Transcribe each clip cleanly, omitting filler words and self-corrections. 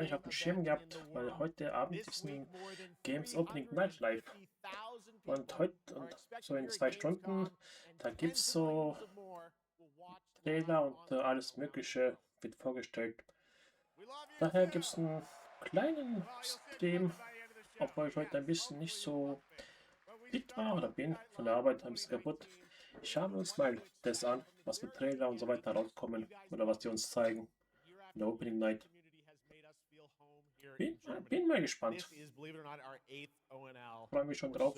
Ich auf dem Schirm gehabt, weil heute Abend ist ein Games Opening Night live. Und heute, und so in 2 Stunden, da gibt es so Trailer und alles Mögliche wird vorgestellt. Daher gibt es einen kleinen Stream, obwohl ich heute ein bisschen nicht so fit war oder bin, von der Arbeit ein bisschen kaputt. Schauen wir uns mal das an, was für Trailer und so weiter rauskommen oder was die uns zeigen in der Opening Night. Bin mal gespannt. Freue mich schon drauf.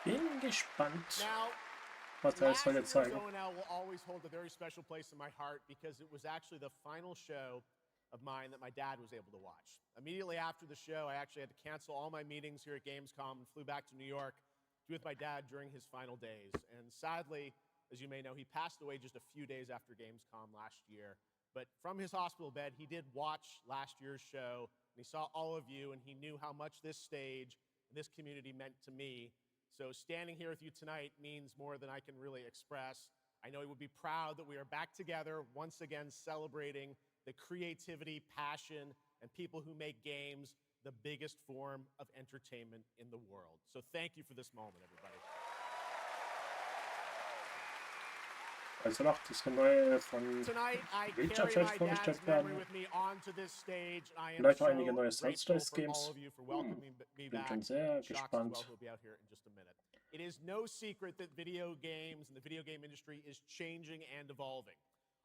Bin gespannt, was er jetzt heute zeigen. Of mine that my dad was able to watch. Immediately after the show, I actually had to cancel all my meetings here at Gamescom and flew back to New York to be with my dad during his final days. And sadly, as you may know, he passed away just a few days after Gamescom last year. But from his hospital bed, he did watch last year's show, and he saw all of you, and he knew how much this stage and this community meant to me. So standing here with you tonight means more than I can really express. I know he would be proud that we are back together, once again celebrating the creativity, passion, and people who make games the biggest form of entertainment in the world. So thank you for this moment, everybody. Also noch das neue von Witcher vorgestellt werden. Vielleicht auch einige neue Soulslice-Games. Bin schon sehr gespannt. It is no secret that video games and the video game industry is changing and evolving.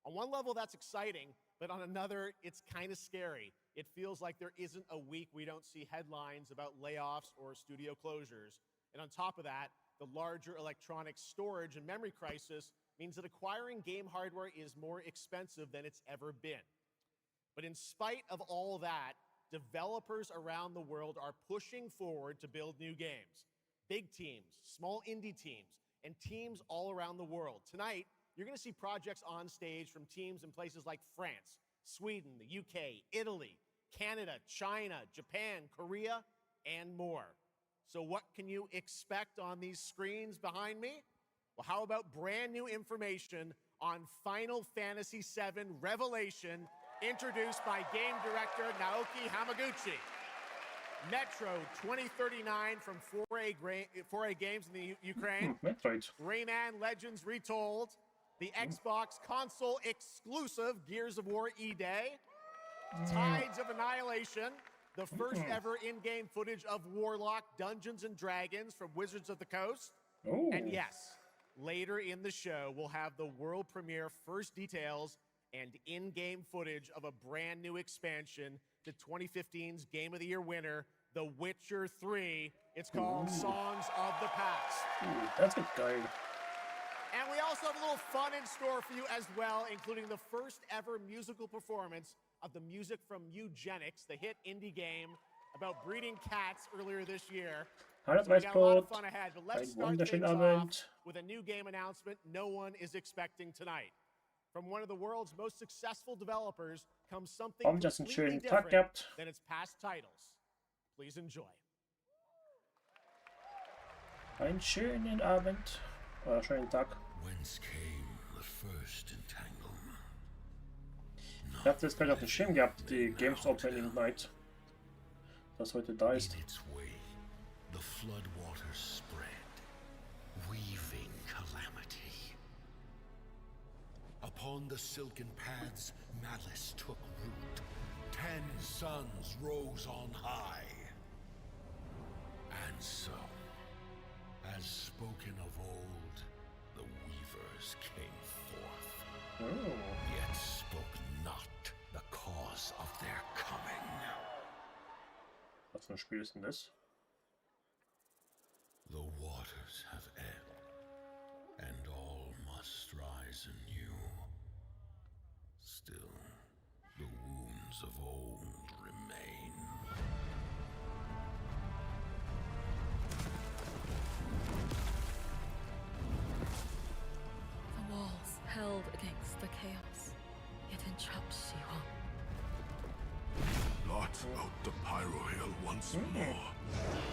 On one level, that's exciting, but on another, it's kind of scary. It feels like there isn't a week we don't see headlines about layoffs or studio closures. And on top of that, the larger electronic storage and memory crisis means that acquiring game hardware is more expensive than it's ever been. But in spite of all that, developers around the world are pushing forward to build new games. Big teams, small indie teams, and teams all around the world. Tonight, you're going to see projects on stage from teams in places like France, Sweden, the UK, Italy, Canada, China, Japan, Korea, and more. So what can you expect on these screens behind me? Well, how about brand new information on Final Fantasy VII Revelation, introduced by game director Naoki Hamaguchi. Metro 2039 from 4A Games in the Ukraine. Metroid. Rayman Legends Retold. The Xbox console exclusive Gears of War E-Day. Tides of Annihilation. The first ever in-game footage of Warlock Dungeons & Dragons from Wizards of the Coast. And yes, later in the show, we'll have the world premiere first details and in-game footage of a brand new expansion to 2015's Game of the Year winner, The Witcher 3. It's called Songs of the Past. That's a guide. And we also have a little fun in store for you as well, including the first ever musical performance of the music from Eugenics, the hit indie game about breeding cats earlier this year. Hallo So we got a lot of Weißbrot. fun ahead, but let's Einen start wunderschönen things off Abend. with a new game announcement no one is expecting tonight. From one of the world's most successful developers comes something Haben das einen completely schönen Tag different gehabt. than its past titles. Please enjoy. Einen schönen Abend. Oder schönen Tag. Whence came the first entanglement? Ich habe das gleich auf dem Schirm gehabt, die Games Opening Night. Das heute da ist. In its way, the floodwaters spread, weaving calamity. Upon the silken paths, malice took root. 10 suns rose on high. And so, as spoken of old, the weavers came forth. Yet spoke not the cause of their coming. Was für ein Spiel ist denn das? The waters have ebbed, and all must rise anew. Still, the wounds of old remain. The walls held against the chaos, yet entrapped Shihong. Blot out the Pyro Hill once more.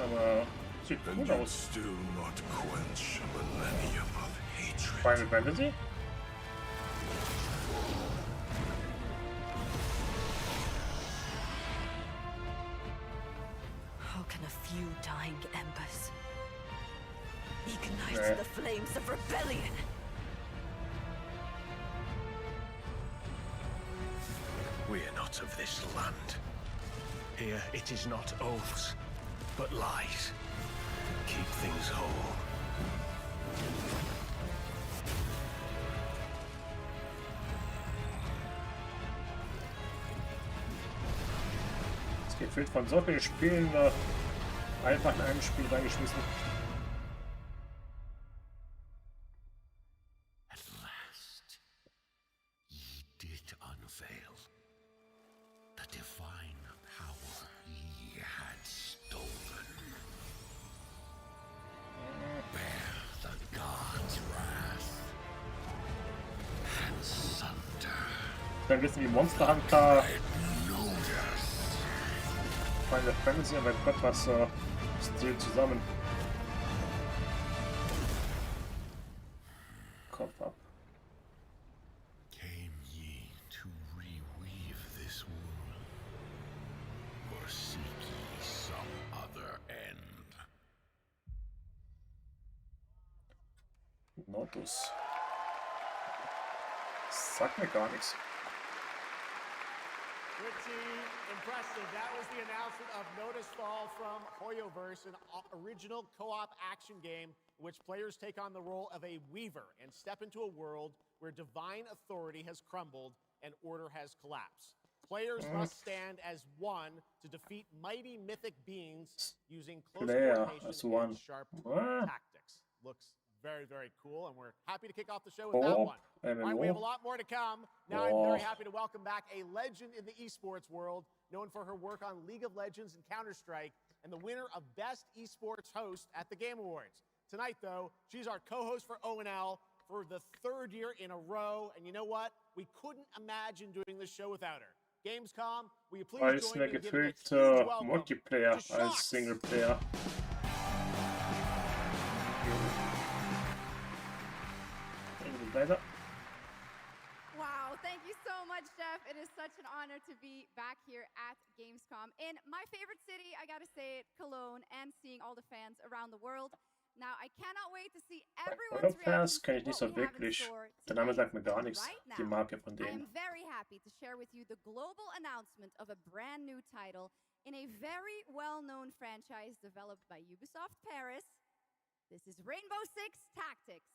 Aber sieht And gut you'd aus. still not quench a millennium of hatred. Final Fantasy? can a few dying embers ignite the flames of rebellion? We are not of this land. Here it is not oaths, but lies. Keep things whole. Es gefühlt von so vielen Spielen einfach in einem Spiel reingeschmissen. At last, ye did unveil the divine power ye had stolen. Bear the gods' wrath and sunder. Dann wissen wie Monster Hunter, Notice. Final Fantasy, aber Gott, was Stil zusammen. Kopf ab. Came ye to reweave this world, or seek ye some other end? Notus. Sagt mir gar nichts. Pretty impressive. That was the announcement of Notice Fall from Hoyoverse, an original co-op action game in which players take on the role of a weaver and step into a world where divine authority has crumbled and order has collapsed. Players must stand as one to defeat mighty mythic beings using close coordination and sharp tactics. Looks very, very cool, and we're happy to kick off the show with that one. All right, we have a lot more to come. Now I'm very happy to welcome back a legend in the esports world, known for her work on League of Legends and Counter-Strike, and the winner of Best Esports Host at the Game Awards. Tonight, though, she's our co-host for ONL for the 3rd year in a row, and you know what? We couldn't imagine doing this show without her. Gamescom, will you please join me in giving a huge welcome Multiplayer to Shox. als Singleplayer. Wow, thank you so much, Jeff. It is such an honor to be back here at Gamescom in my favorite city, I gotta say it, Cologne, and seeing all the fans around the world. Now, I cannot wait to see everyone's reaction kenne ich to nicht what so we have in wirklich. store Der Name sagt mir tonight. gar nichts. Right Die now, Marke von I denen. am very happy to share with you the global announcement of a brand new title in a very well-known franchise developed by Ubisoft Paris. This is Rainbow Six Tactics.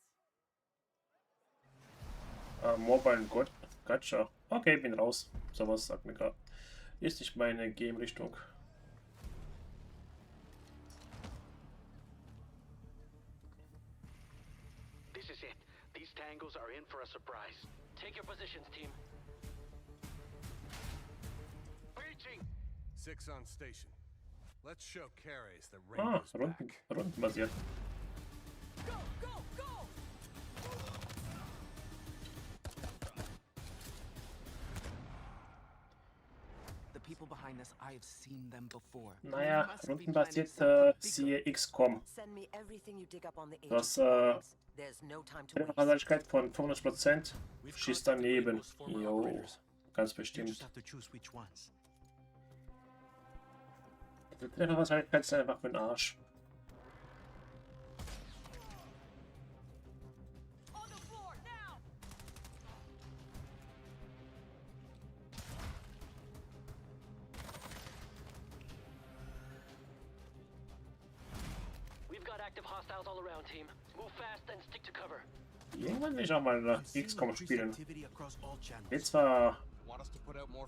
Mobile God Gacha. Okay, bin raus. Sowas sagt mir gerade. Ist nicht meine Game-Richtung. This is it. These tangos are in for a surprise. Take your positions, team. Breaching! 6 on station. Let's show Carries that Rainbow's back. Rundenbasiert. Go, go, go! The people behind us, I have seen them before. Naja, rundenbasiert siehe XCOM. Das Trefferwahrscheinlichkeit von 500%. Schießt daneben. Jo, ganz bestimmt. Die Trefferwahrscheinlichkeit ist einfach für den Arsch. Active hostiles all around, team. Move fast and stick to cover. Irgendwann will ich auch mal XCOM spielen. Jetzt zwar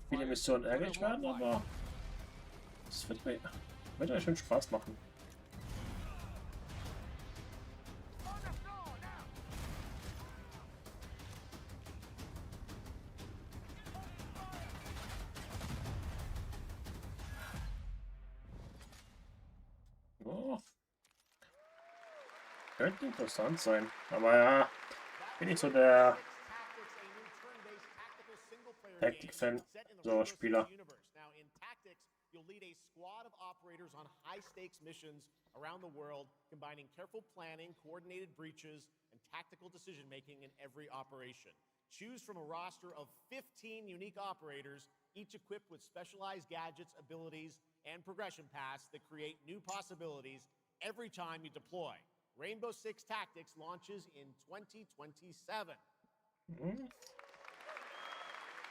viele Missionen ärgerlich werden, aber es wird mir schon Spaß machen. Oh. Könnte interessant sein, aber ja, bin ich so der Taktik-Fan, so Spieler. Now, in Tactics, you'll lead a squad of operators on high-stakes missions around the world, combining careful planning, coordinated breaches, and tactical decision-making in every operation. Choose from a roster of 15 unique operators, each equipped with specialized gadgets, abilities, and progression paths that create new possibilities every time you deploy. Rainbow Six Tactics launches in 2027.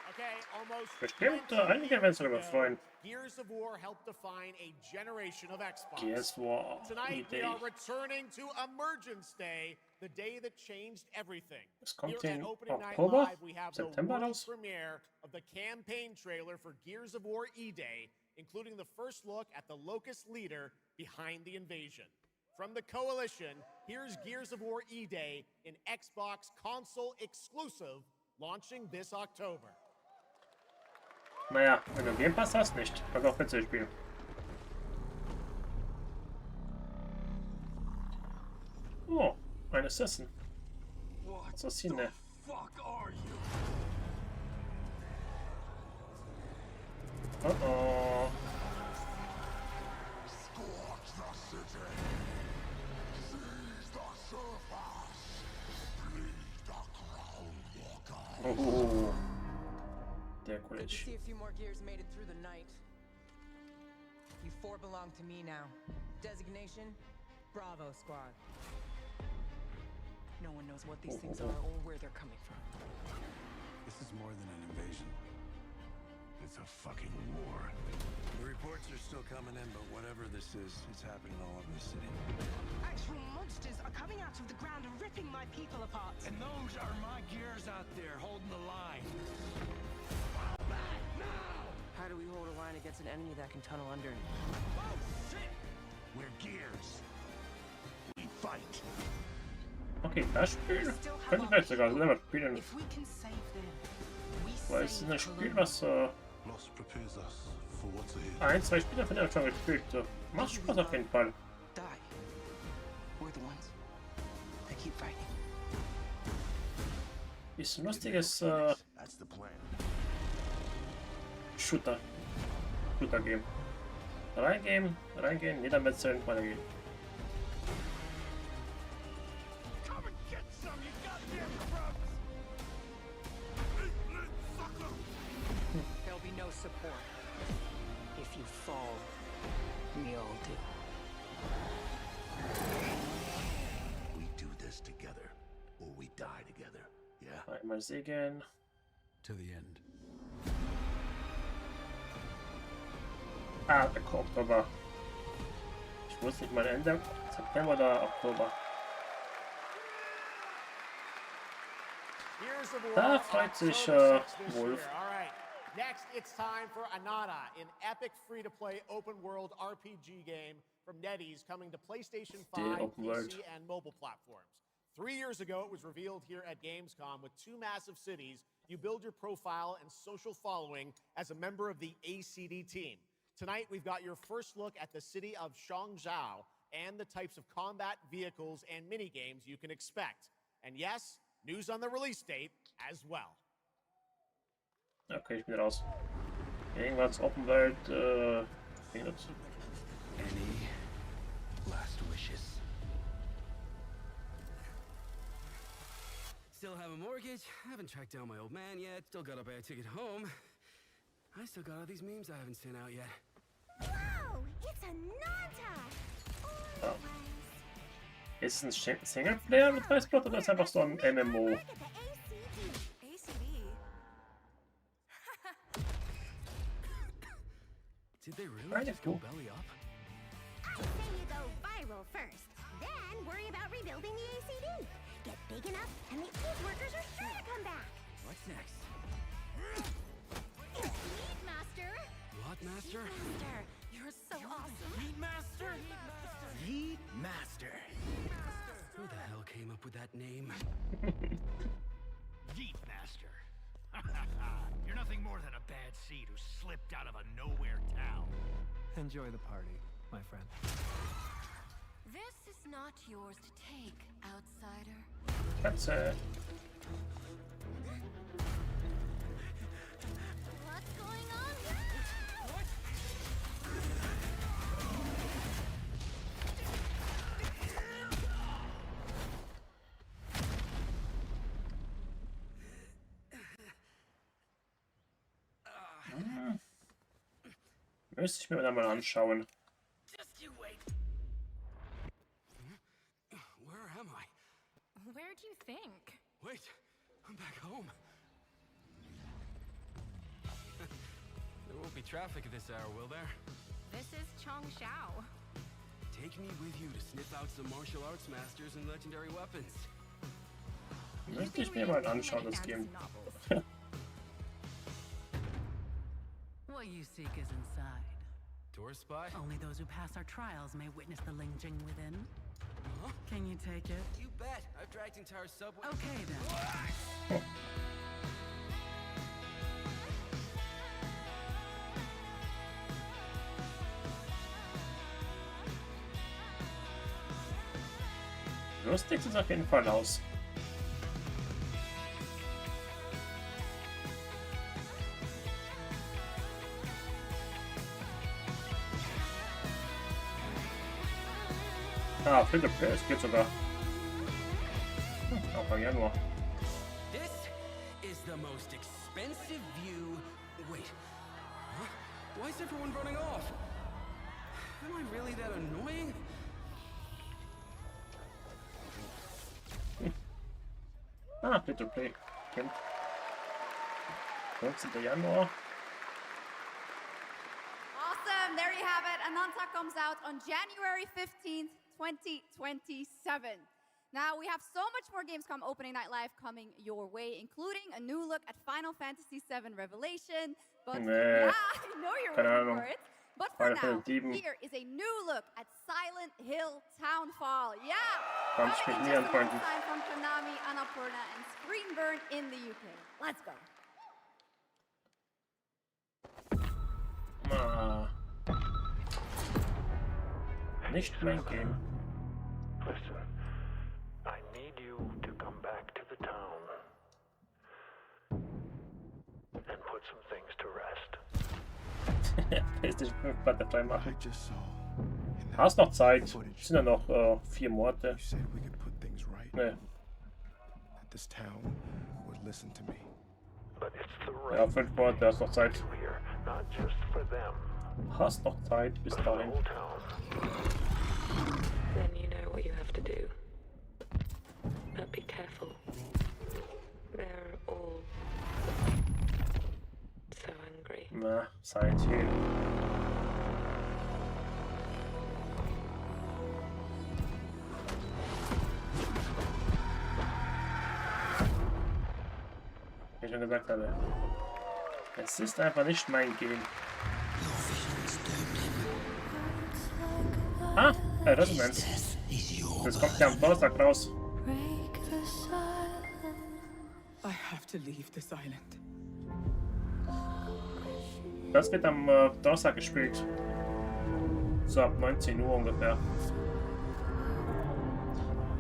Okay, almost Bestimmt 20 einige werden sich darüber years freuen. ago, Gears of War helped define a generation of Xbox. Gears War Tonight we Idee. are returning to Emergence Day, the day that changed everything. Es kommt Here at in Opening Night Oktober, Live, we have the September world raus. premiere of the campaign trailer for Gears of War E-Day, including the first look at the Locust leader behind the invasion. From the Coalition, here's Gears of War E-Day, an Xbox console exclusive, launching this October. Naja, wenn du Game Pass hast, nicht. Kannst auch PC spielen. Oh, ein Assassin. Assassine. Oh. Oh. Der Good to Kollege. see a few more gears made it through the night. You four belong to me now. Designation, Bravo Squad. No one knows what these things are or where they're coming from. This is more than an invasion. It's a fucking war. The reports are still coming in, but whatever this is, it's happening all over the city. Actual monsters are coming out of the ground and ripping my people apart. And those are my gears out there holding the line. How do we hold a line against an enemy that can tunnel under? Oh, shit! We're gears. We fight. Okay, das Spiel könnte vielleicht sogar selber spielen. If we can save them, we Weil es ist save ein Spiel, Cologne. was Loss prepares us for what's ahead. ein, zwei Spieler von der schon gespielt. Macht Spaß auf jeden Fall. Die. We're the ones that keep fighting. Ist ein lustiges That's the plan. Shooter-Game. Reingehen, niedermetzeln, weitergehen. Come and get some, you goddamn grubs! There'll be no support. If you fall, we all do. We do this together, or we die together. Yeah? Einmal segeln. To the end. Ah, der Oktober. Ich wusste nicht mal Ende September oder Oktober. Gears of War Da freut sich October 6th this Wolf. year. All right. Next, it's time for Anata, an epic free-to-play open-world RPG game from NetEase coming to PlayStation 5, open PC, world. and mobile platforms. 3 years ago, it was revealed here at Gamescom with 2 massive cities. You build your profile and social following as a member of the ACD team. Tonight, we've got your first look at the city of Shangzhou and the types of combat vehicles and mini-games you can expect. And yes, news on the release date as well. Okay, ich bin raus. Irgendwas Open World, dazu. Any last wishes? Still have a mortgage, haven't tracked down my old man yet, still gotta buy a ticket home. I still got all these memes I haven't sent out yet. Whoa! It's a Nanta! Oh. Ist es ein Singleplayer mit Weißblut oder ist es einfach so ein MMO? Look at the ACD. Did they really Kinda just go cool. belly up? I say you go viral first, then worry about rebuilding the ACD. Get big enough, and the old workers are sure to come back. What's next? Meat Master! What, Master? Master, you're so awesome. Meat Master? Yeet Master. Who the hell came up with that name? Yeet Master. You're nothing more than a bad seed who slipped out of a nowhere town. Enjoy the party, my friend. This is not yours to take, outsider. Katze. What's going on here? Müsste ich mir dann mal anschauen. Just you wait. Where am I? Where do you think? Wait, I'm back home. There won't be traffic at this hour, will there? This is Chongshao. Take me with you to sniff out some martial arts masters and legendary weapons. Müsste ich mir mal anschauen, das Game. What you seek is inside. Tourist spy? Only those who pass our trials may witness the Lingjing within. Huh? Can you take it? You bet. I've dragged entire subway. Okay then. Lustig sieht es auf jeden Fall aus. Ah, Free-to-Play, es geht sogar. Auch im Januar. This is the most expensive view. Wait. Huh? Why is everyone running off? Am I really that annoying? Ah, Free-to-Play. Stimmt. 19. Januar. Awesome, there you have it. Ananta comes out on January 15th, 2027. Now, we have so much more Gamescom Opening Night Live coming your way, including a new look at Final Fantasy VII Revelation. But yeah, I know you're waiting for it. But for now, here is a new look at Silent Hill Townfall. Yeah, coming in just a long time from Konami, Annapurna, and Screenburn in the UK. Let's go. Nicht mein Game. Listen, I need you to come back to the town and put some things to rest. PlayStation 5 Butterfly machen. Hast noch Zeit. Es sind ja noch 4 Monate. Nee. Ja, 5 Monate, hast noch Zeit. Hast noch Zeit bis dahin. Then you know what you have to do. But be careful. They're all so angry. Na, Silent Hill. Wie ich schon gesagt habe. Es ist einfach nicht mein Game. Ah, Resonance. Das kommt ja am Donnerstag raus. I have to leave this island. Das wird am Donnerstag gespielt. So ab 19 Uhr ungefähr.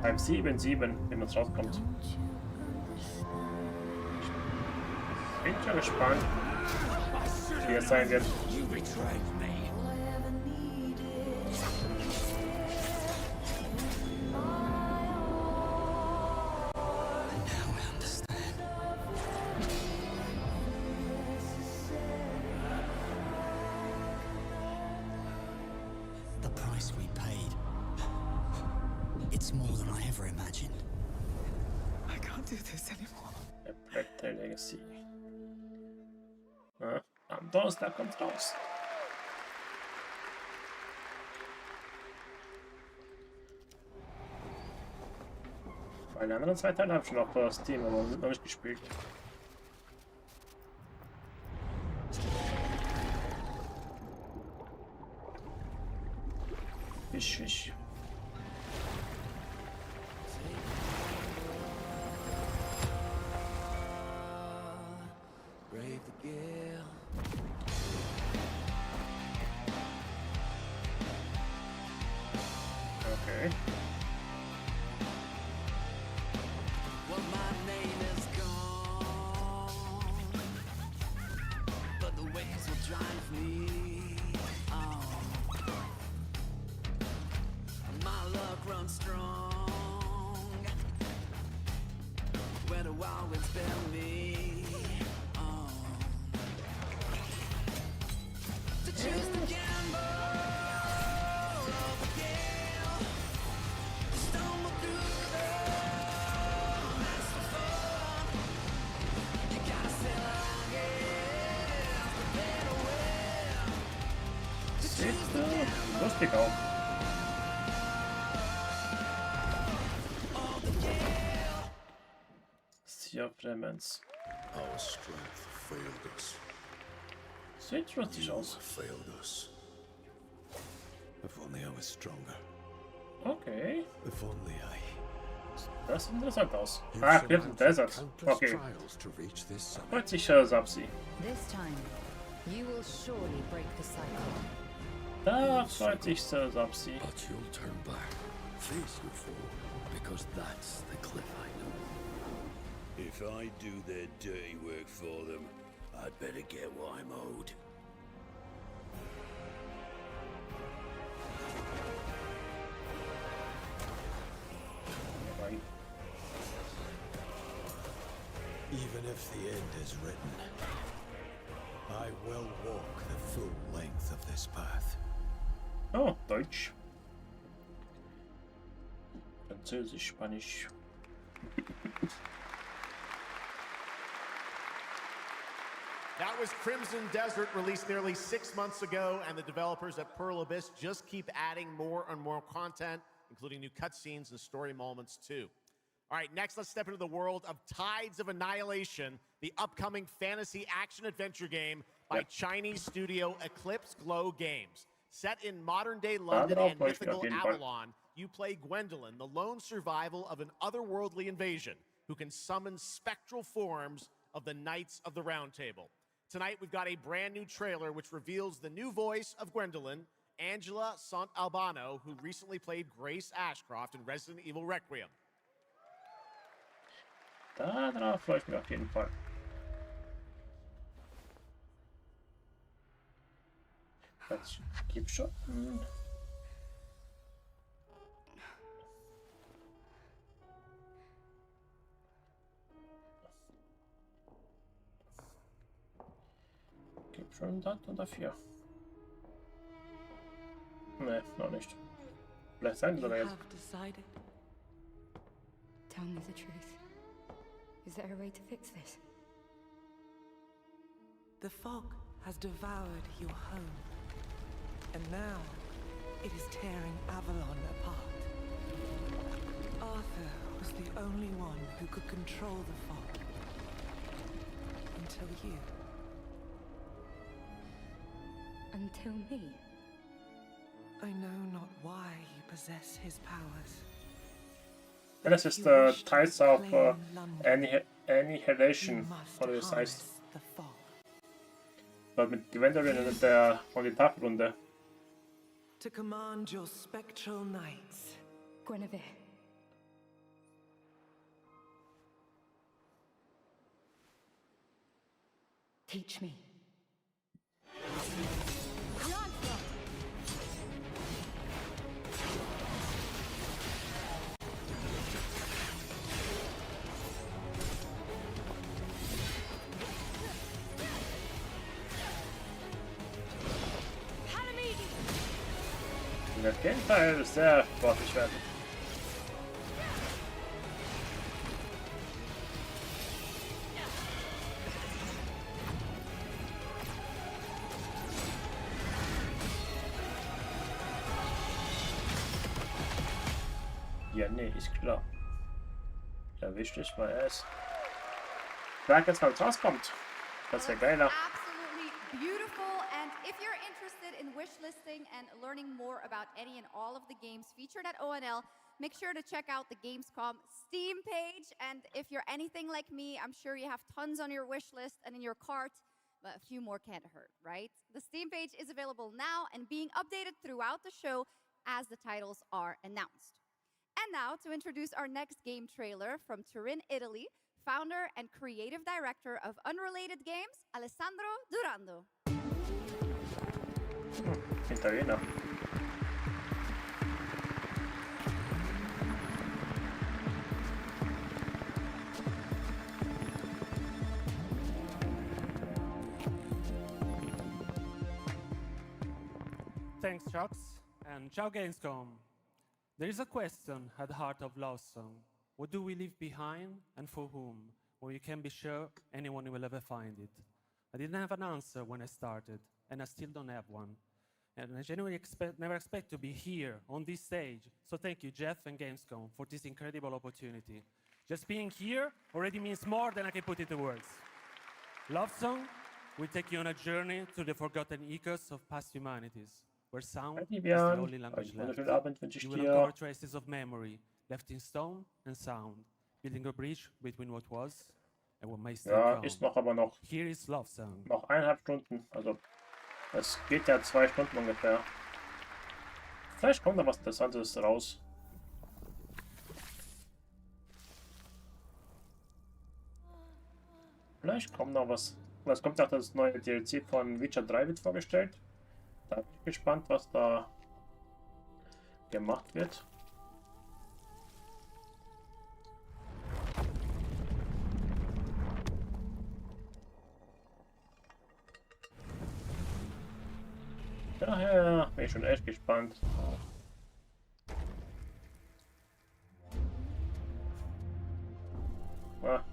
Beim 7.7, wenn es rauskommt. Bin schon gespannt, wie es sein wird. It's more than I ever imagined. I can't do this anymore. A Black Tail Legacy. Ja, am Donnerstag kommt's raus. Bei den anderen 2 Teilen habe ich schon auf Steam, aber noch nicht gespielt. Fisch. Brave the gale. Okay. Well, my name is gone, but the waves will drive me on. My luck runs strong, where the wild winds bear me on. To choose the Lustig auch. Sea of Remnants. Our strength failed us. Sieht lustig You aus. failed us. If only I was stronger. Okay. If only I. Das sieht interessant aus. You've Ah, Cliff survived Desert. countless Okay. trials to reach this summit. Hört sich Subsea. This time, you will surely break the cycle. Da freut sich Subsea. But you'll turn back, face your fall, because that's the cliff I know. If I do their dirty work for them, I'd better get what I'm owed. Right. Even if the end is written, I will walk the full length of this path. Oh, Deutsch. Französisch, Spanisch. That was Crimson Desert, released nearly 6 months ago, and the developers at Pearl Abyss just keep adding more and more content, including new cutscenes and story moments too. All right, next let's step into the world of Tides of Annihilation, the upcoming fantasy action-adventure game by Chinese studio Eclipse Glow Games. Set in modern-day London and mythical Avalon, you play Gwendolyn, the lone survival of an otherworldly invasion, who can summon spectral forms of the Knights of the Round Table. Tonight, we've got a brand new trailer which reveals the new voice of Gwendolyn, Angela Sant Albano, who recently played Grace Ashcroft in Resident Evil Requiem. Darauf freue ich mich auf jeden Fall. Jetzt gibt's schon. Gibt schon das und dafür. Ne, noch nicht. Vielleicht sein soll er jetzt. Tell me the truth. Is there a way to fix this? The fog has devoured your home, and now it is tearing Avalon apart. Arthur was the only one who could control the fog. Until you. Until me? I know not why you possess his powers. Das ist Teils auf Annihilation, oder wie es heißt. Weil mit Gwendolyn und die Tafelrunde. To command your spectral knights. Guinevere. Teach me. Auf jeden Fall sehr sportlich werden. Ja, nee, ist klar. Erwischt ist mal erst. Sag jetzt mal, was rauskommt. Das wäre geiler. If you're interested in wishlisting and learning more about any and all of the games featured at ONL, make sure to check out the Gamescom Steam page. And if you're anything like me, I'm sure you have tons on your wish list and in your cart, but a few more can't hurt, right? The Steam page is available now and being updated throughout the show as the titles are announced. And now to introduce our next game trailer from Turin, Italy, founder and creative director of Unrelated Games, Alessandro Durando. Italiener. Thanks, Chucks, and ciao Gamescom. There is a question at the heart of Lost Song. What do we leave behind and for whom? Well, you can be sure anyone will ever find it. I didn't have an answer when I started, and I still don't have one. And I genuinely never expect to be here on this stage. So thank you, Jeff and Gamescom, for this incredible opportunity. Just being here already means more than I can put into words. Love Song will take you on a journey to the forgotten echoes of past humanities, where sound is the only language left. You will uncover traces of memory left in stone and sound, building a bridge between what was and what may still come. Ist noch, aber noch. Here is Love Song. Noch 1,5 Stunden. Also, das geht ja 2 Stunden ungefähr. Vielleicht kommt da was Interessantes raus. Vielleicht kommt noch was. Es kommt auch das neue DLC von Witcher 3 wird vorgestellt. Da bin ich gespannt, was da gemacht wird. Daher bin ich schon echt gespannt. Ah.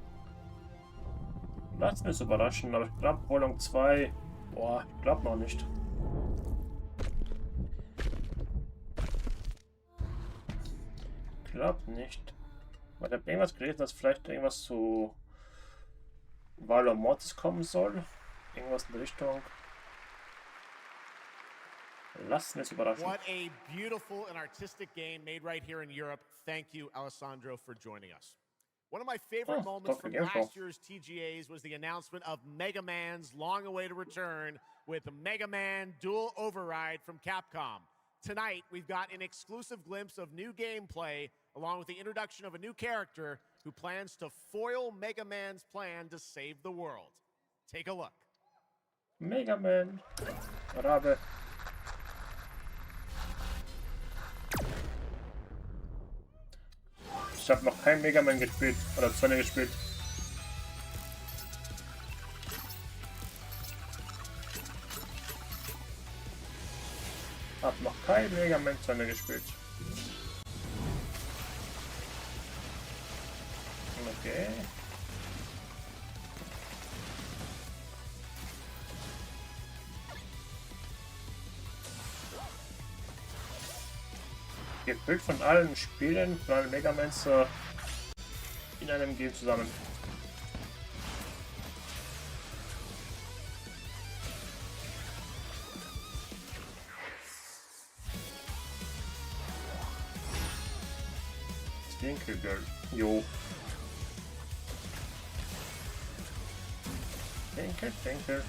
Lass mich überraschen, aber ich glaube Prolong 2. Boah, ich glaube noch nicht. Ich glaube nicht. Weil ich habe irgendwas gelesen, dass vielleicht irgendwas zu Valor Mortis kommen soll. Irgendwas in der Richtung. Lass mich überraschen. What a beautiful and artistic game made right here in Europe. Thank you, Alessandro, for joining us. One of my favorite moments from last year's TGAs was the announcement of Mega Man's long-awaited return with Mega Man Dual Override from Capcom. Tonight, we've got an exclusive glimpse of new gameplay, along with the introduction of a new character who plans to foil Mega Man's plan to save the world. Take a look. Mega Man. Rabe. Ich habe noch kein Mega Man gespielt oder zu Ende gespielt. Hab noch kein Mega Man zu Ende gespielt. Okay. Gefüllt von allen Spielen, von allen Mega Mans in einem Game zusammen. Stinky Girl. Jo. Denke, denke.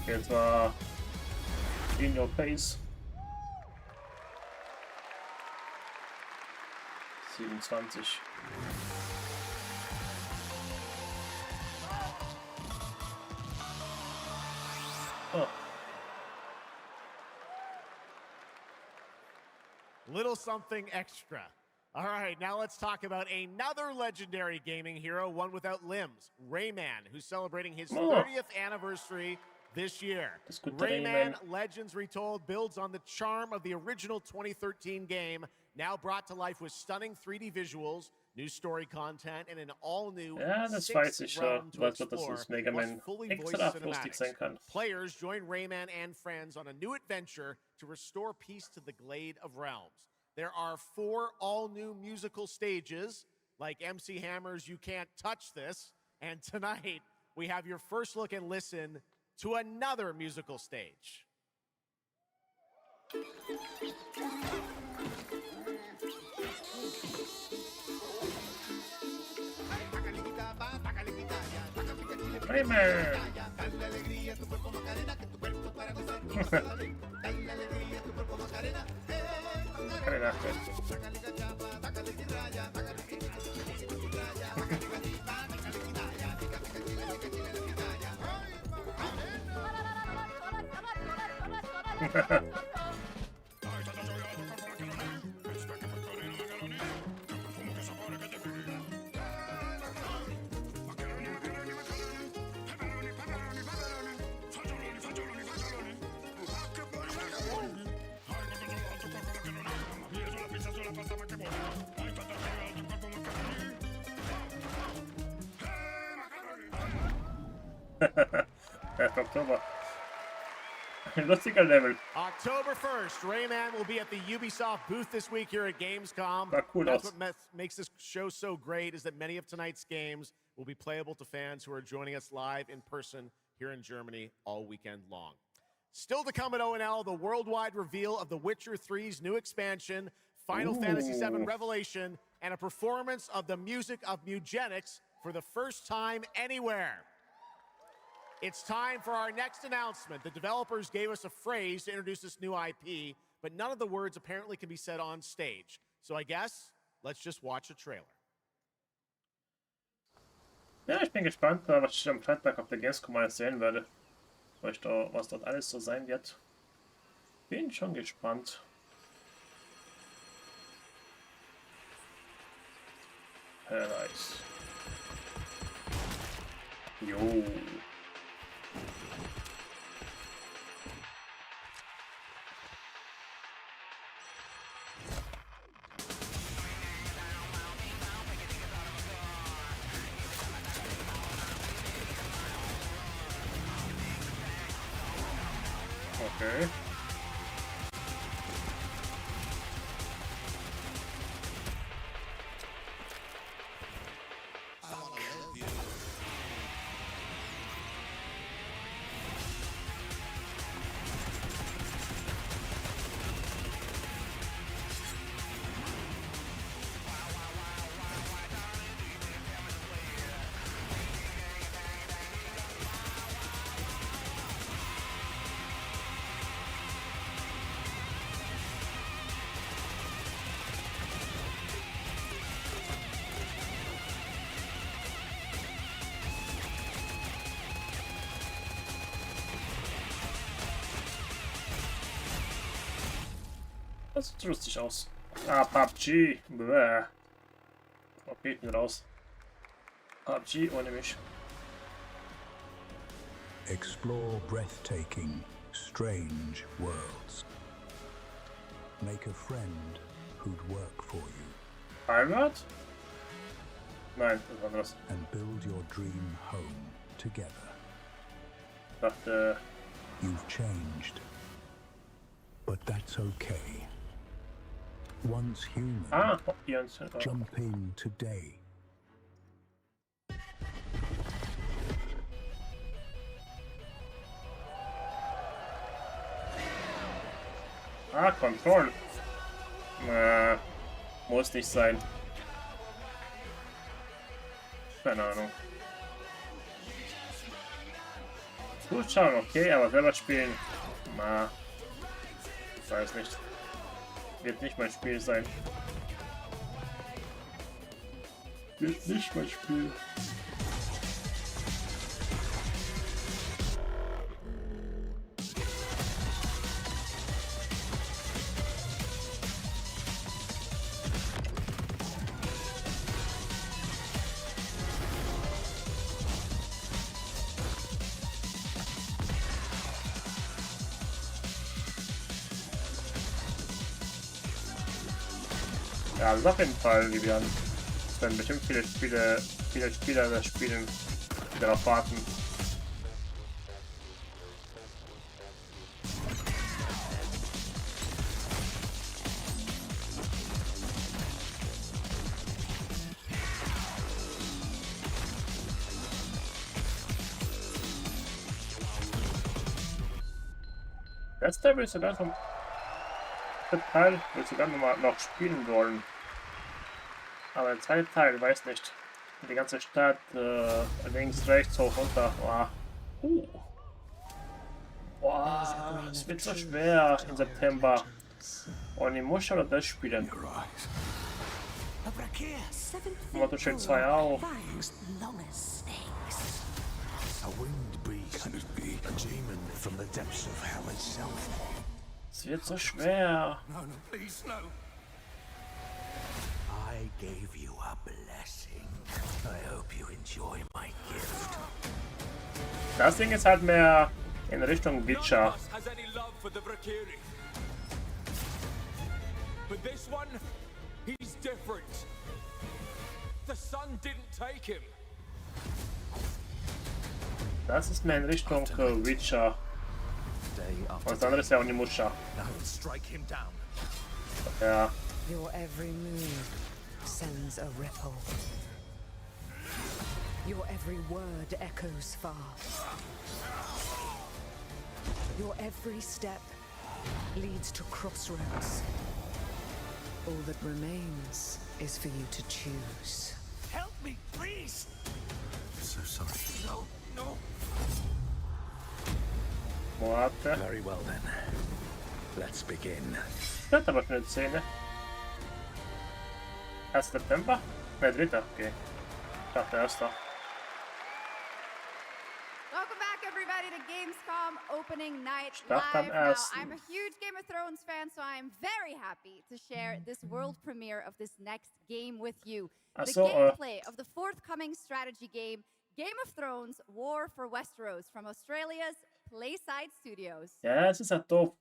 Jetzt war in your face. 27. Oh. Little something extra. All right, now let's talk about another legendary gaming hero, one without limbs, Rayman, who's celebrating his 30th anniversary this year. Rayman Legends Retold builds on the charm of the original 2013 game, now brought to life with stunning 3D visuals, new story content, and an all-new six-realm to explore, plus fully voiced cinematics. Players join Rayman and friends on a new adventure to restore peace to the Glade of Realms. There are 4 all-new musical stages, like MC Hammer's You Can't Touch This, and tonight we have your first look and listen to another musical stage. Rayman. 1. Oktober. Ein lustiger Level. October 1st, Rayman will be at the Ubisoft booth this week here at Gamescom. Cool That's aus. what makes this show so great, is that many of tonight's games will be playable to fans who are joining us live in person here in Germany all weekend long. Still to come at ONL, the worldwide reveal of The Witcher 3's new expansion, Final Fantasy VII Revelation, and a performance of the music of Mugenics for the first time anywhere. It's time for our next announcement. The developers gave us a phrase to introduce this new IP, but none of the words apparently can be said on stage. So I guess, let's just watch a trailer. Ja, ich bin gespannt, was ich am Freitag auf der Gamescom alles sehen werde. Was dort alles so sein wird. Bin schon gespannt. Paradise. Jo. Okay. Das sieht lustig aus. Ah, PUBG. Bäh. Okay, bin raus. PUBG ohne mich. Explore breathtaking, strange worlds. Make a friend who'd work for you. Heimat? Nein, das war das. And build your dream home together. Ich dachte... You've changed. But that's okay. Once human, jump in today. Ah, Control. Muss nicht sein. Keine Ahnung. Zuschauen, okay, aber selber spielen. Na, ich weiß nicht. Wird nicht mein Spiel sein. Wird nicht mein Spiel. Ja, das ist auf jeden Fall, Vivian. Es werden bestimmt viele Spieler das Spielen, die darauf warten. Das Teil willst du dann vom Teil willst du dann noch spielen wollen. Aber der zweite Teil, weiß nicht. Die ganze Stadt, links, rechts, hoch, runter. Boah, es wird so schwer im September. Und ich muss schon das spielen. Motto Shield 2 auch. Es wird so schwer. I gave you a blessing. I hope you enjoy my gift. Das Ding ist halt mehr in Richtung Witcher. But this one, he's different. The sun didn't take him. Das ist mehr in Richtung Witcher. Und das andere ist ja Onimusha. Ja. Your every move sends a ripple. Your every word echoes far. Your every step leads to crossroads. All that remains is for you to choose. Help me, please! I'm so sorry. No, no. What? Very well then. Let's begin. Das aber schon eine Szene. 1. September? Ne, 3. Okay. Ich dachte 1. Welcome back, everybody, to Gamescom Opening Night Start am live. Now, 1. I'm a huge Game of Thrones fan, so I'm very happy to share this world premiere of this next game with you. The gameplay of the forthcoming strategy game, Game of Thrones War for Westeros from Australia's Playside Studios. Ja, es ist halt doof.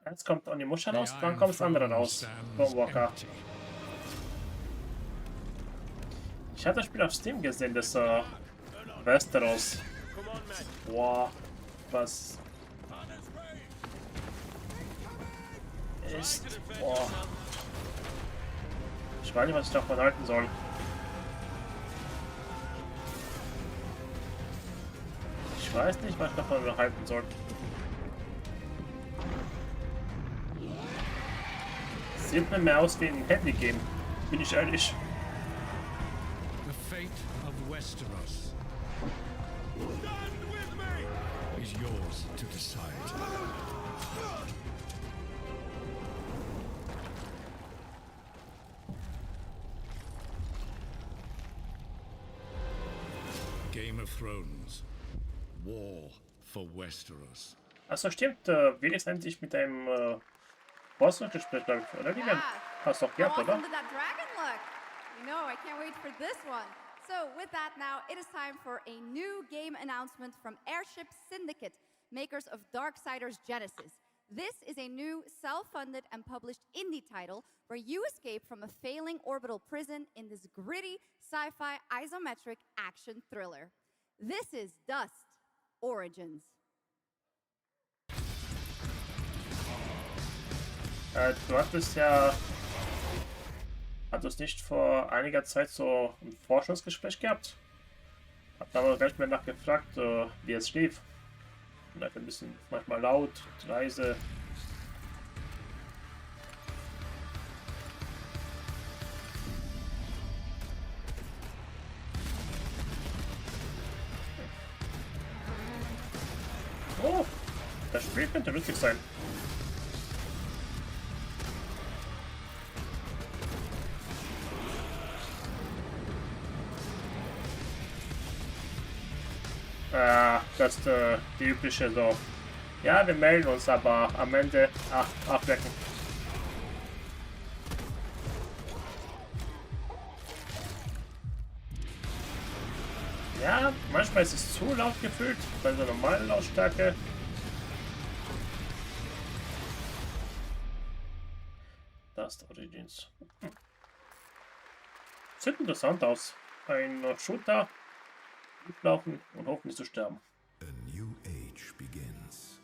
Jetzt kommt Onimusha raus, dann kommt das andere raus. Walker. Ich habe das Spiel auf Steam gesehen, das Westeros. Wow, was ist? Boah. Ich weiß nicht, was ich davon halten soll. Ich weiß nicht, was ich davon halten soll. Sieht mir mehr aus wie ein Handy-Game, bin ich ehrlich. The fate of Westeros is yours to decide. Game of Thrones. War for Westeros. Achso, stimmt. Will es endlich mit einem Boss-Gespräch, glaube ich, oder? Yeah. Hast du doch gehabt, oder? How awesome did that dragon look? You know, I can't wait for this one. So, with that now, it is time for a new game announcement from Airship Syndicate, makers of Darksiders Genesis. This is a new, self-funded and published indie title where you escape from a failing orbital prison in this gritty, sci-fi, isometric action thriller. This is Dust Origins. Du hattest ja... Hattest nicht vor einiger Zeit so ein Forschungsgespräch gehabt? Hab aber gleich mehr nachgefragt, wie es lief. Vielleicht ein bisschen manchmal laut, leise. Oh, das Spiel könnte lustig sein. Das ist die übliche so. Ja, wir melden uns, aber am Ende abwecken. Ja, manchmal ist es zu laut gefühlt, bei der normalen Lautstärke. Das Origins. Sieht interessant aus. Ein Shooter. Laufen und hoffen nicht zu sterben. A new age begins,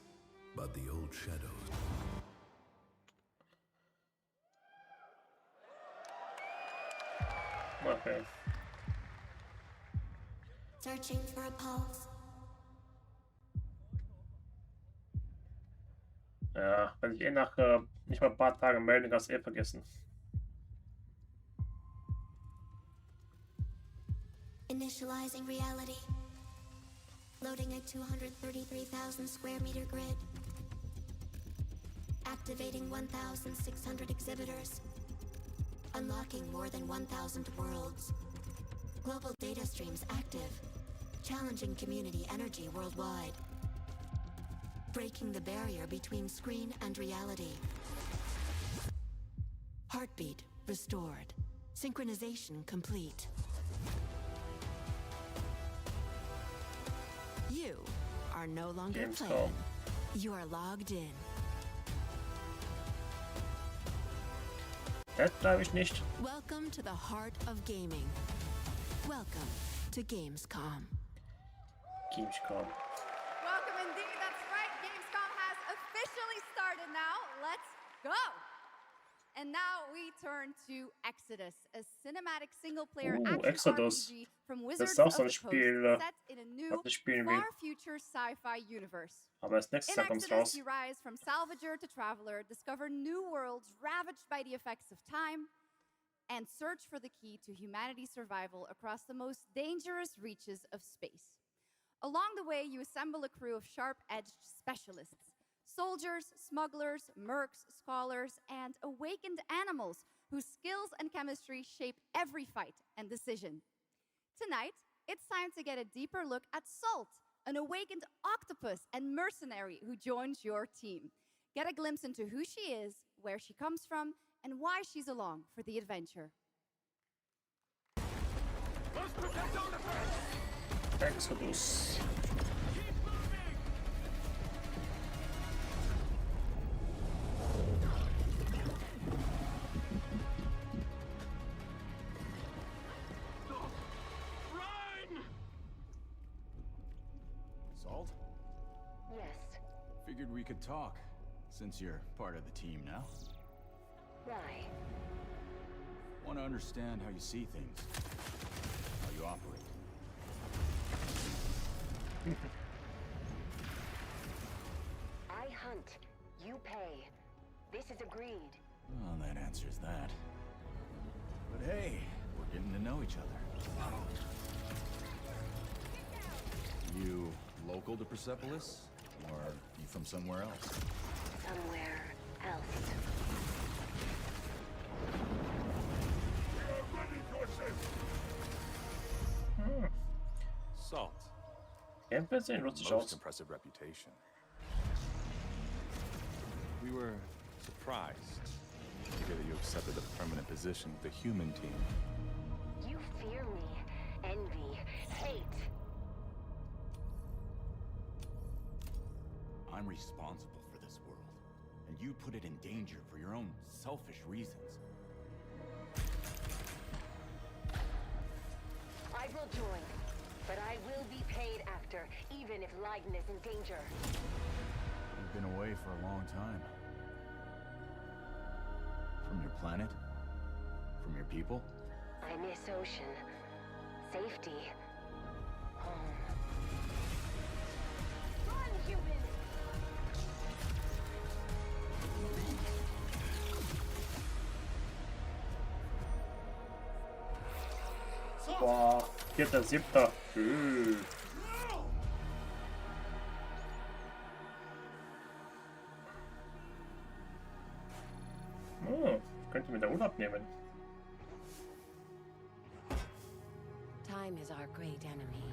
but the old shadows. Okay. Searching for a pulse. Ja, wenn ich nach nicht mal ein paar Tagen melden, kannst du vergessen. Initializing reality. Loading a 233,000 square meter grid. Activating 1,600 exhibitors. Unlocking more than 1,000 worlds. Global data streams active. Challenging community energy worldwide. Breaking the barrier between screen and reality. Heartbeat restored. Synchronization complete. You are no longer playing. You are logged in. Das glaube ich nicht. Welcome to the heart of gaming. Welcome to Gamescom. Gamescom. Welcome indeed, that's right. Gamescom has officially started now. Let's go! And now we turn to Exodus, a cinematic single-player action Exodus. RPG from Das Wizards ist auch of so ein the Coast, Spiel, set in a new, was ich spielen will. far-future sci-fi universe. Aber erst nächstes In Jahr kommt's Exodus, raus. you rise from Salvager to Traveler, discover new worlds ravaged by the effects of time, and search for the key to humanity's survival across the most dangerous reaches of space. Along the way, you assemble a crew of sharp-edged specialists. Soldiers, smugglers, mercs, scholars, and awakened animals whose skills and chemistry shape every fight and decision. Tonight, it's time to get a deeper look at Salt, an awakened octopus and mercenary who joins your team. Get a glimpse into who she is, where she comes from, and why she's along for the adventure. Exodus. Salt? Yes. Figured we could talk, since you're part of the team now. Why? Want to understand how you see things, how you operate. I hunt, you pay. This is agreed. Well, that answers that. But hey, we're getting to know each other. You local to Persepolis? Or you from somewhere else? Somewhere else. Salt. Gameplay sehen lustig Most aus. impressive reputation. We were surprised to hear that you accepted a permanent position with the human team. You fear me, envy, hate. I'm responsible for this world, and you put it in danger for your own selfish reasons. I will join, but I will be paid after, even if Leiden is in danger. You've been away for a long time. From your planet? From your people? I miss ocean. Safety. Home. Run, human! Boah, 4.7. Oh, könnte mir da Urlaub nehmen. Time is our great enemy.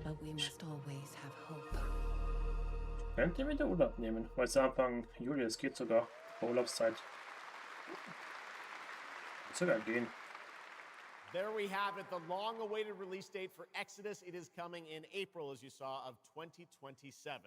But we must always have hope. Könnte mir da Urlaub nehmen, weil es Anfang Juli, es geht sogar bei Urlaubszeit. Sogar gehen. There we have it, the long-awaited release date for Exodus. It is coming in April, as you saw, of 2027.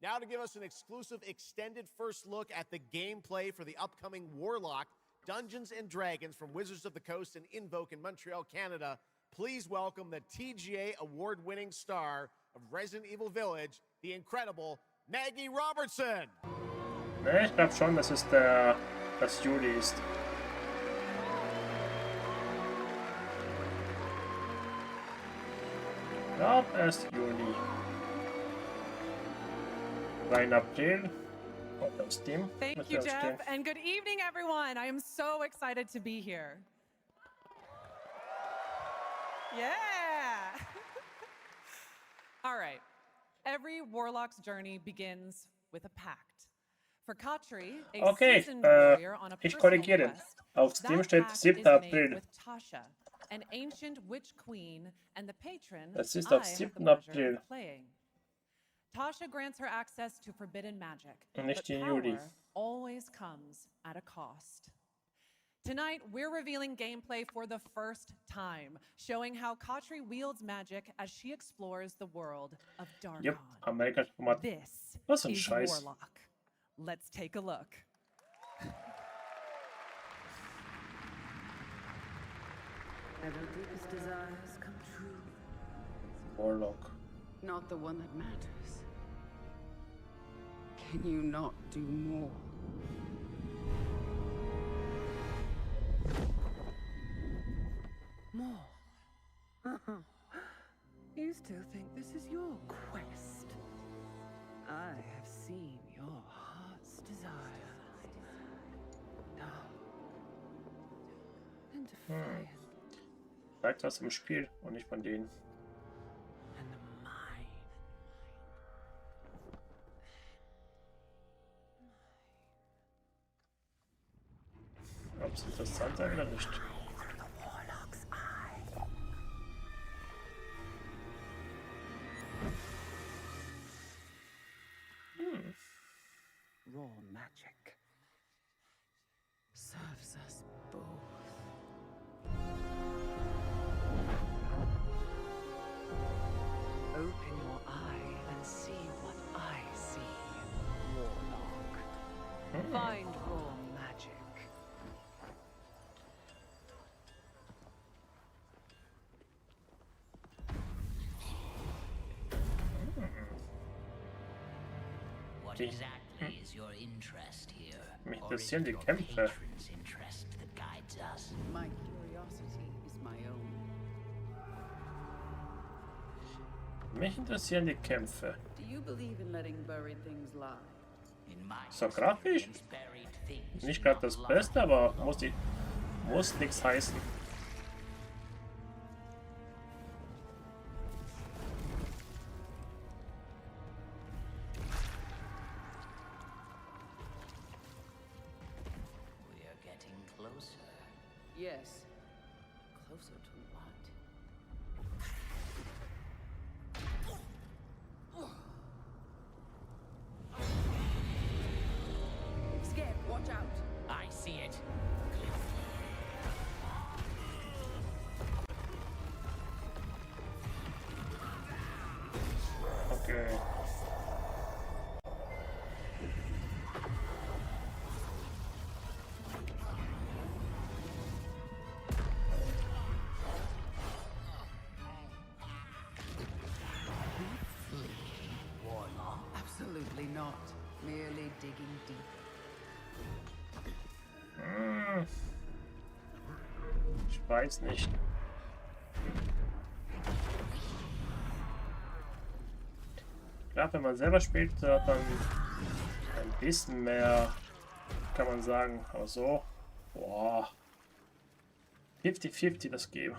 Now to give us an exclusive extended first look at the gameplay for the upcoming Warlock Dungeons & Dragons from Wizards of the Coast and Invoke in Montreal, Canada, please welcome the TGA award-winning star of Resident Evil Village, the incredible Maggie Robertson. Ne, ich glaube schon, dass es das Juli ist. Ich glaube erst Juli. Rein April. Auf Steam. Thank you, Jeff, and good evening, everyone. I am so excited to be here. Yeah. All right. Every Warlock's journey begins with a pact. For Katri, a seasoned warrior on a ich personal korrigiere. quest, Auf Steam that steht pact 7. is made April. with Tasha, an ancient witch queen and the patron Das ist I auf have 7. the pleasure April. of playing. Tasha grants her access to forbidden magic, Und nicht but in power Juli. always comes at a cost. Tonight, we're revealing gameplay for the first time, showing how Katri wields magic as she explores the world of Darkon. Yep, amerikanisches Format. This Was ein is Scheiß. Warlock. Let's take a look. Have your deepest desires come true? Warlock. Not the one that matters. Can you not do more? More? You still think this is your quest? I have seen your heart's desire. Dark and defiant. Zeigt was im Spiel und nicht von denen. Ob es interessant sein oder nicht. Raw magic serves us both. Open your eye and see what I see, Warlock. Find raw magic. What exactly is your interest here? Mich Or is interessieren it die your Kämpfe. patron's interest that guides us? My curiosity is my own. Mich interessieren die Kämpfe. Do you believe in letting buried things lie? In my So grafisch? experience, buried things Nicht do gerade not das lie. Beste, aber muss nichts heißen. We are getting closer. Yes. Closer to what? Scared, watch out. I see it. Okay. Absolutely not. Merely digging deep. Ich weiß nicht. Klar, wenn man selber spielt, hat man ein bisschen mehr, kann man sagen, aber so, boah, 50-50 das gebe.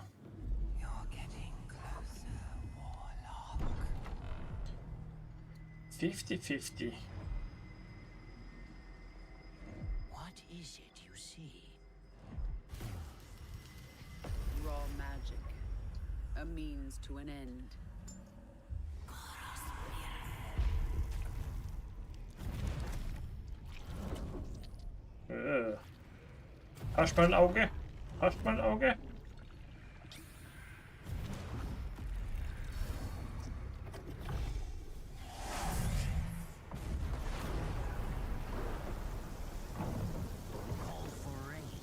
50-50. What is it you see? Raw magic. A means to an end. Hast mal ein Auge? Hast mal ein Auge? Call for rain.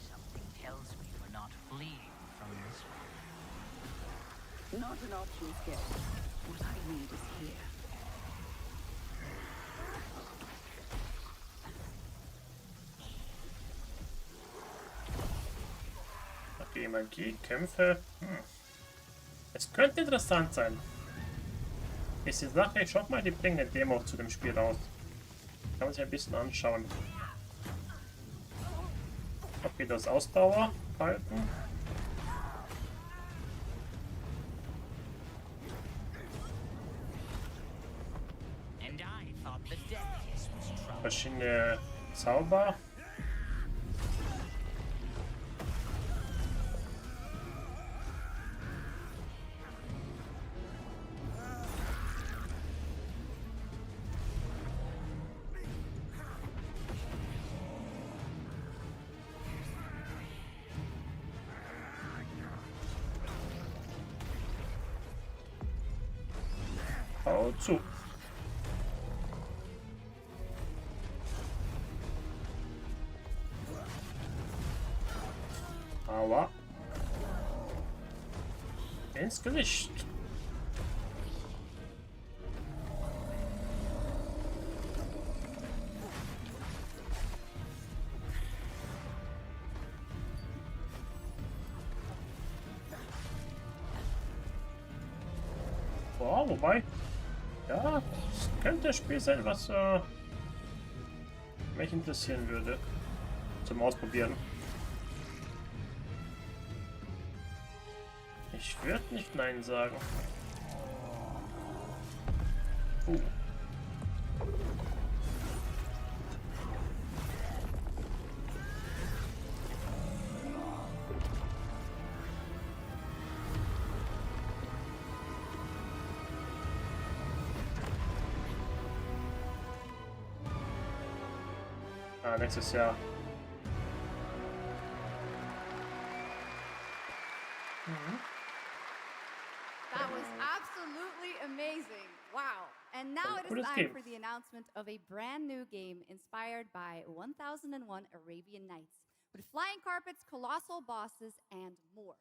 Something tells me we're not fleeing from this one. Not an option, Skip. What I need is here. Okay, Magie, Kämpfe. Es könnte interessant sein. Ist die Sache, ich schau mal, die bringen eine Demo zu dem Spiel raus. Kann man sich ein bisschen anschauen. Okay, das Ausdauer halten. And I thought the death kiss was trouble. Verschiedene Zauber. Hau zu. Aua. Ins Gesicht. Boah, wobei, ja, das könnte ein Spiel sein, was mich interessieren würde zum Ausprobieren. Ich würde nicht Nein sagen. Nächstes Jahr. That was absolutely amazing. Wow. And now it is time for the announcement of a brand new game inspired by 1001 Arabian Nights, with flying carpets, colossal bosses, and more.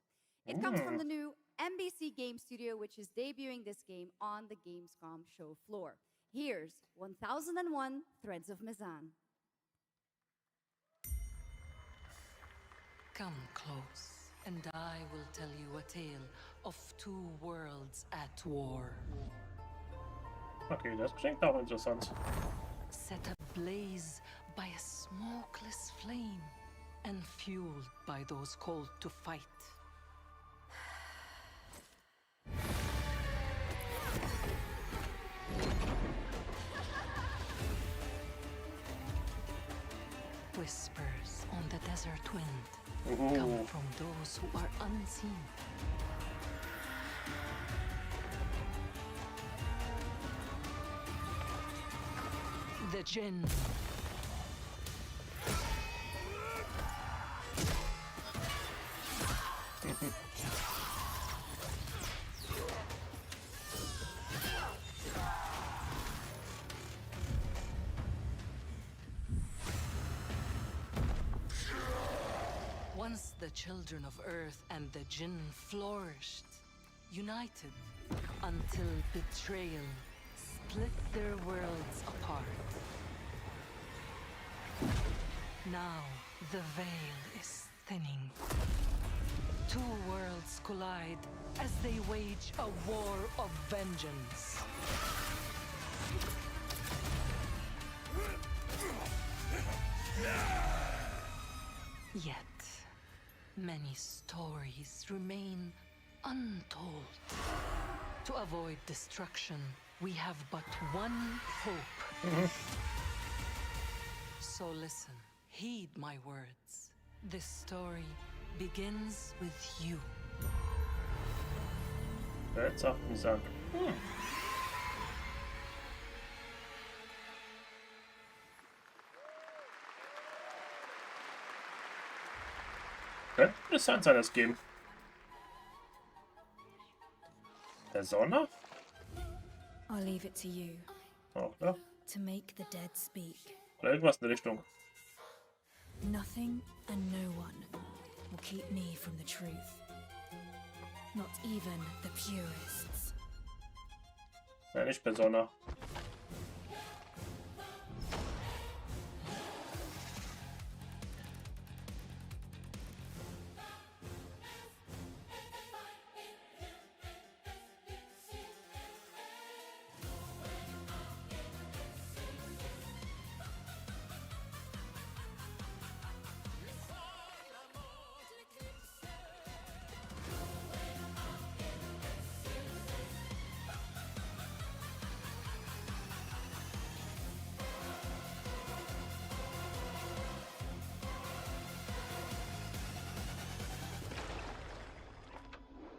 It comes from the new NBC Game Studio, which is debuting this game on the Gamescom show floor. Here's 1001 Threads of Mizan. Come close, and I will tell you a tale of two worlds at war. Okay, das klingt auch interessant. Set ablaze by a smokeless flame, and fueled by those called to fight. Whispers on the desert wind come from those who are unseen. The Jinn. Once the children of Earth and the Jinn flourished, united, until betrayal split their worlds apart. Now the veil is thinning. Two worlds collide as they wage a war of vengeance. Yet, many stories remain untold. To avoid destruction, we have but one hope. So listen, heed my words. This story begins with you. That's up Mizan. Könnte interessant sein, das Game. Persona? I'll leave it to you. Auch, ne? To make the dead speak. Oder irgendwas in der Richtung. Nothing and no one will keep me from the truth. Not even the purists. Nein, nicht Persona.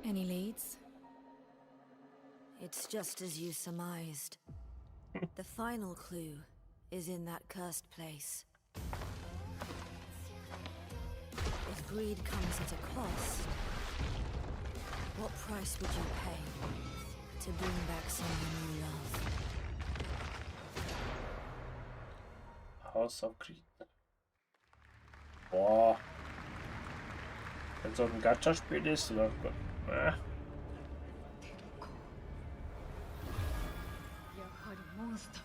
Any leads? It's just as you surmised. The final clue is in that cursed place. If greed comes at a cost, what price would you pay to bring back someone you love? House of Greed. Boah. Wenn so ein Gacha-Spiel ist, oder? monster.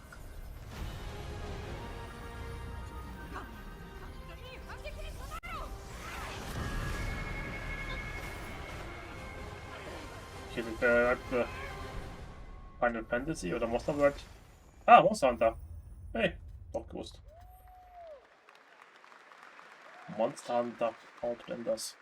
Hier sind wir für Final Fantasy oder Monster World. Ah, Monster Hunter. Hey, doch gewusst. Monster Hunter Outlanders.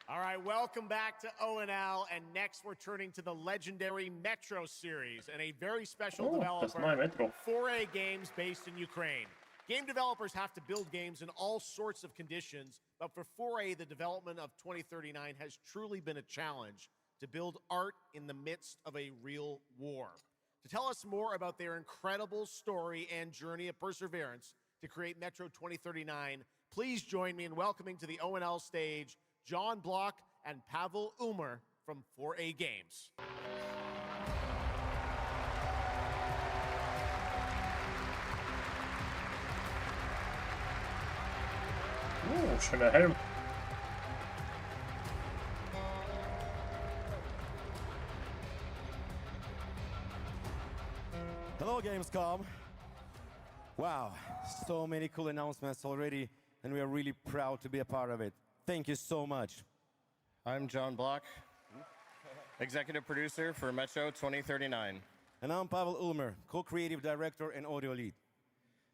All right, welcome back to ONL, and next we're turning to the legendary Metro series and a very special developer, 4A Games, based in Ukraine. Game developers have to build games in all sorts of conditions, but for 4A, the development of 2039 has truly been a challenge to build art in the midst of a real war. To tell us more about their incredible story and journey of perseverance to create Metro 2039, please join me in welcoming to the ONL stage John Block and Pavel Umer from 4A Games. Oh, schöner Helm. Hello, Gamescom. Wow, so many cool announcements already, and we are really proud to be a part of it. Thank you so much. I'm John Block, executive producer for Metro 2039. And I'm Pavel Ulmer, co-creative director and audio lead.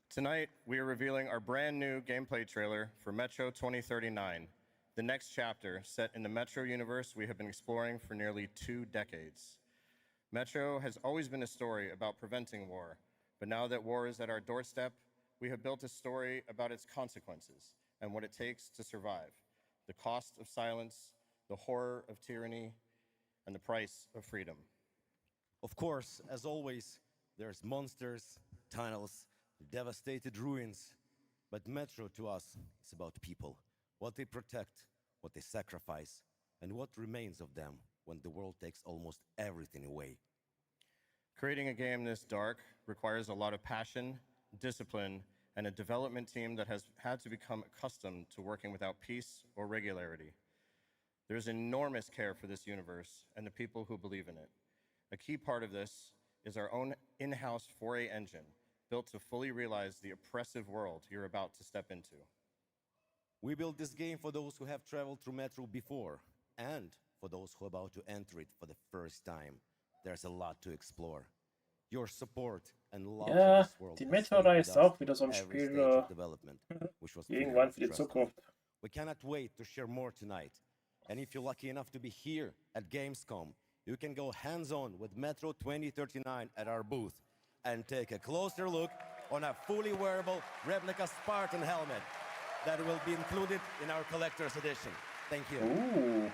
Tonight, we are revealing our brand new gameplay trailer for Metro 2039, the next chapter set in the Metro universe we have been exploring for nearly 2 decades. Metro has always been a story about preventing war, but now that war is at our doorstep, we have built a story about its consequences and what it takes to survive. The cost of silence, the horror of tyranny, and the price of freedom. Of course, as always, there's monsters, tunnels, devastated ruins. But Metro to us is about people, what they protect, what they sacrifice, and what remains of them when the world takes almost everything away. Creating a game this dark requires a lot of passion, discipline, and a development team that has had to become accustomed to working without peace or regularity. There's enormous care for this universe and the people who believe in it. A key part of this is our own in-house 4A engine, built to fully realize the oppressive world you're about to step into. We built this game for those who have traveled through Metro before, and for those who are about to enter it for the first time. There's a lot to explore. Your support and love for this world die Metro-Reihe ist auch wieder so ein Spiel irgendwann für die Zukunft. We cannot wait to share more tonight. And if you're lucky enough to be here at Gamescom, you can go hands-on with Metro 2039 at our booth and take a closer look on a fully wearable replica Spartan helmet that will be included in our collector's edition. Thank you. Ooh.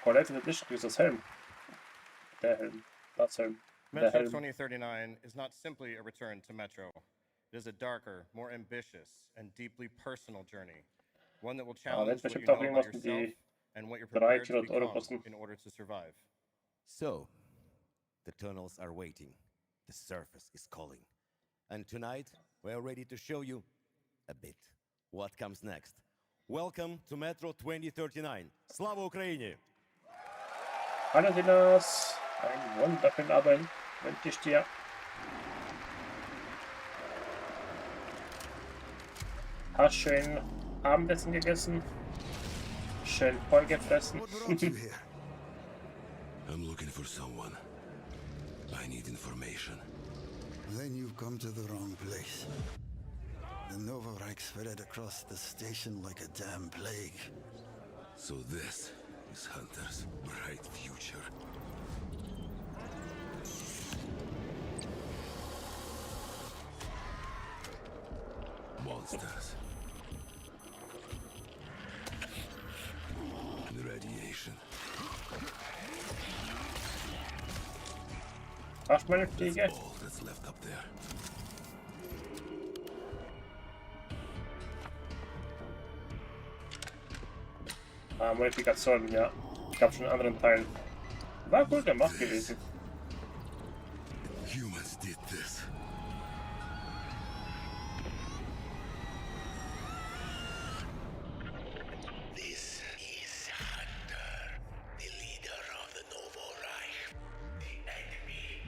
Collector's edition ist das Helm. Der Helm. Das Helm. Metro 2039 is not simply a return to Metro. It is a darker, more ambitious, and deeply personal journey. One that will challenge what you know about yourself and what you're prepared to become in order to survive. So, the tunnels are waiting. The surface is calling. And tonight, we are ready to show you a bit what comes next. Welcome to Metro 2039. Slava Ukraini! Hallo Dinos, einen wunderschönen Abend wünsche ich dir. Hast schön Abendessen gegessen? Schön voll gefressen? I'm looking for someone. I need information. Then you've come to the wrong place. The Novorite spread across the station like a damn plague. So this is Hunter's bright future. Monsters. The radiation. Hast meine Fliege? All that's left up there. Ah, Modifikationen, ja. Gab schon einen anderen Teil. War gut gemacht gewesen. Humans did this. This is Hunter, the leader of the Novorite. The enemy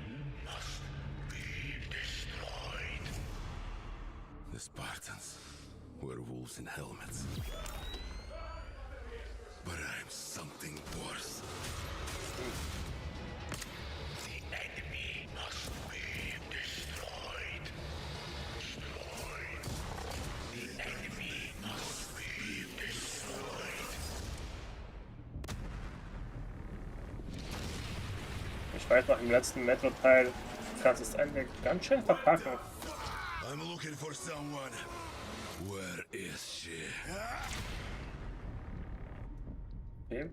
werewolves in helmets. But I'm something worse. The enemy must be destroyed. Destroyed. The enemy must be destroyed. Ich weiß noch, im letzten Metro-Teil kannst du das Ende ganz schön verpacken. I'm looking for someone. Where is she? Okay,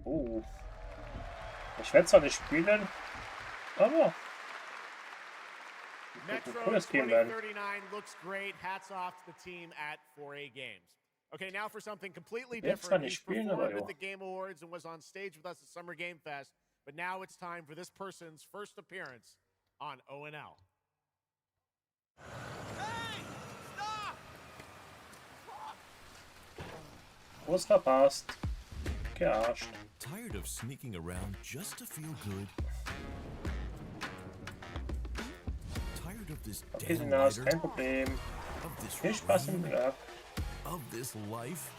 ich werde zwar nicht spielen, aber Metro cooles Game werden. 2039 looks great. Hats off to the team at 4A Games. Okay, now for something completely Ich werde zwar different. nicht He's spielen, aber performed jo. at the Game Awards and was on stage with us at Summer Game Fest, but now it's time for this person's first appearance on ONL. Was verpasst. Gearscht. Tired of sneaking around just to feel good? Tired of this Okay, damn Sinas, lighter? kein Problem. Of this Viel Spaß im rain? Werk. Of this life?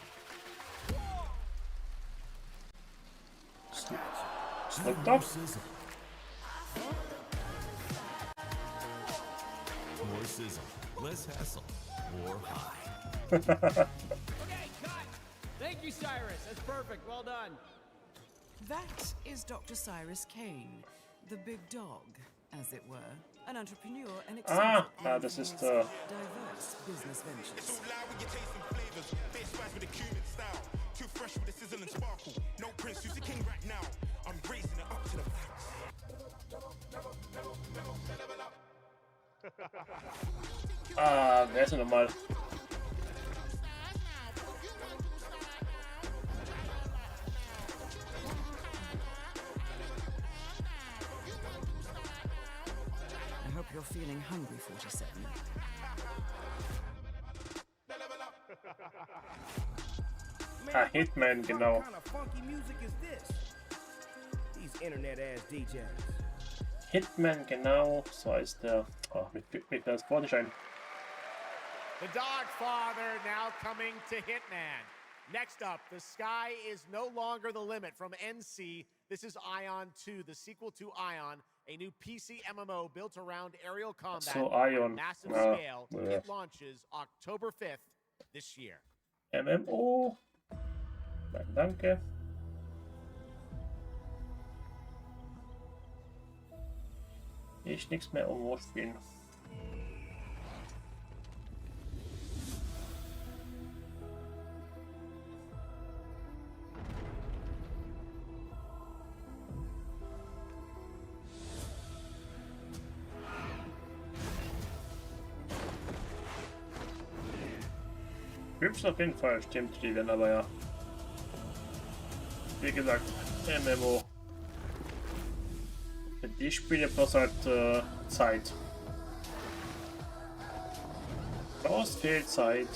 Snoop Dogg. More sizzle, less hassle, more high. Thank you, Cyrus. That's perfect. Well done. That is Dr. Cyrus Kane, the big dog, as it were. An entrepreneur and Ah, eccentric ja, and das his ist diverse business ventures. Wer ist denn nochmal? I hope you're feeling hungry, 47. Hitman, genau. What kind of funky music is this? These internet-ass DJs. Hitman, genau. So heißt der. Oh, mir das Wort nicht ein. The Dog Father now coming to Hitman. Next up, the sky is no longer the limit from NC. This is Ion 2, the sequel to Ion, a new PC MMO built around aerial combat So, on a Ion. massive Ja, scale. ja. It launches October 5th this year. MMO. Nein, danke. Ich nichts mehr MMO spielen. Hübsch auf jeden Fall, stimmt, die werden aber ja. Wie gesagt, MMO. Für die Spiele bloß halt Zeit. Bloß viel Zeit.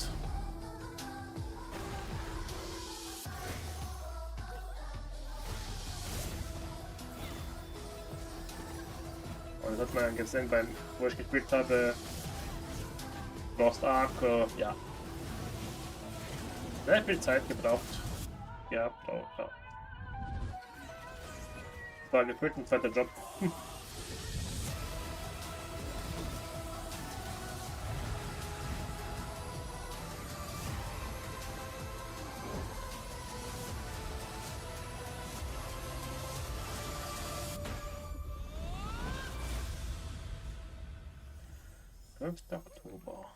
Und das hat man gesehen, wo ich gespielt habe, Lost Ark, ja. Sehr viel Zeit gebraucht. Ja, ja. War gefühlt ein zweiter Job. Oktober.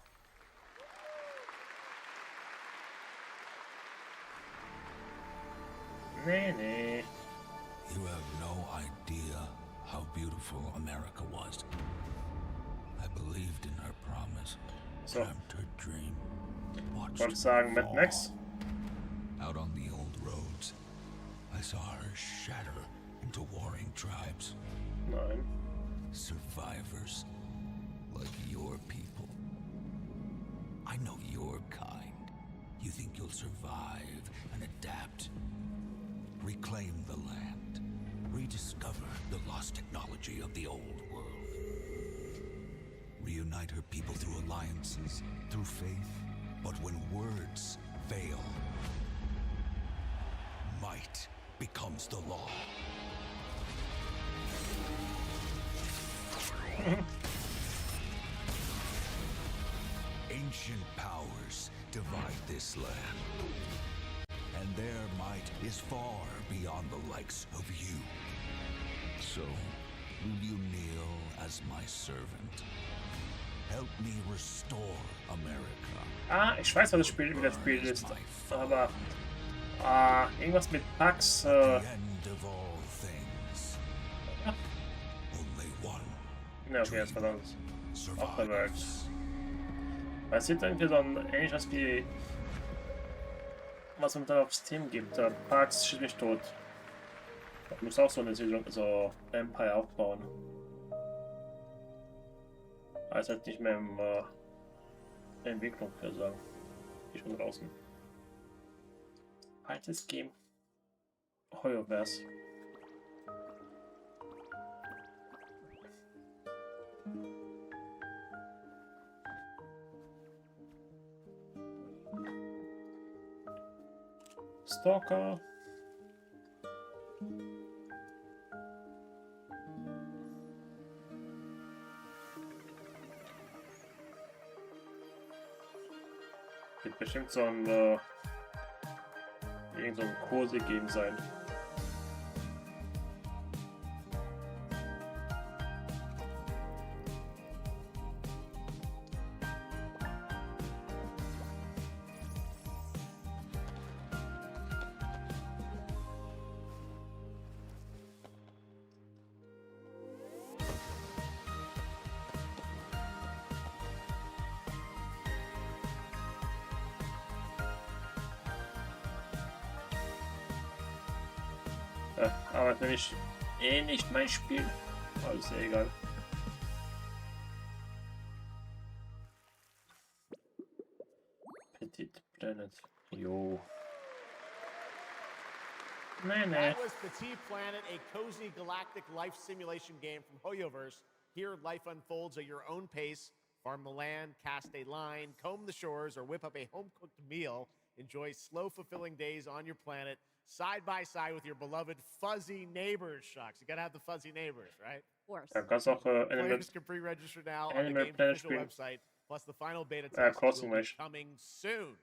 Nee. You have no idea how beautiful America was. I believed in her promise, dreamt her dream, watched sagen, her Mad Max. Out on the old roads, I saw her shatter into warring tribes. Nein. Survivors, like your people. I know your kind. You think you'll survive and adapt, reclaim the land, rediscover the lost technology of the old world. Reunite her people through alliances, through faith, But when words fail, might becomes the law. Ancient powers divide this land, and their might is far beyond the likes of you. So, will you kneel as my servant? Help me restore America. Ah, ich weiß, was das Spiel, wie das Spiel ist. Aber irgendwas mit Pax. Ja, okay, das war das. Afterworks. Es sieht irgendwie so ähnliches wie was man dann auf Steam gibt. Pax schießt mich tot. Da muss auch so eine Siedlung, so Empire aufbauen. Aber ist halt nicht mehr im Entwicklung, kann ich sagen. Ich schon draußen. Altes Game. Heuervers. Stalker. Wird bestimmt so ein irgend so ein Kurse-Game sein. Aber wenn ich nicht mein Spiel, alles sehr egal. Petit Planet, jo. That was Petit Planet, a cozy galactic life simulation game from Hoyoverse. Here, life unfolds at your own pace. Farm the land, cast a line, comb the shores, or whip up a home-cooked meal. Enjoy slow, fulfilling days on your planet, side by side with your beloved fuzzy neighbors. Shocks, you gotta have the fuzzy neighbors, right? Of course. Ja, kannst auch Players can pre-register now on the game's official website. Plus, the final beta test will be coming soon.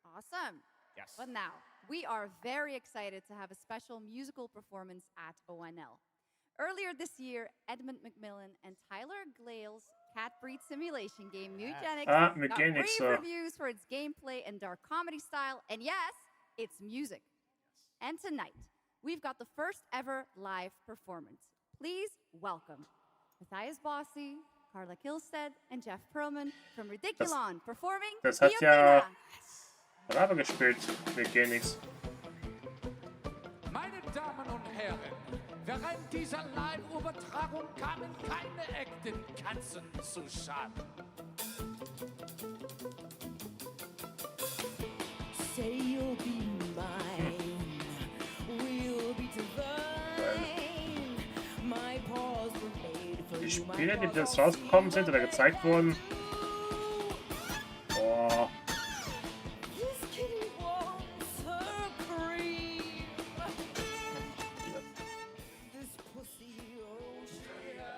Awesome. Yes. But now, we are very excited to have a special musical performance at ONL. Earlier this year, Edmund McMillan and Tyler Glale's cat breed simulation game, Mutagenics, got rave reviews for its gameplay and dark comedy style, and yes, its music. And tonight, we've got the first ever live performance. Please welcome Matthias Bossi, Carla Kilstead, and Jeff Perlman from Ridiculon performing Das hat ja Bravo gespielt, Mechanics. Meine Damen und Herren, während dieser Live-Übertragung kamen keine echten Katzen zu Schaden. Say you'll be mine, we'll be divine. My paws were made for Die you, Spiele, die jetzt rausgekommen sind oder gezeigt wurden. Boah.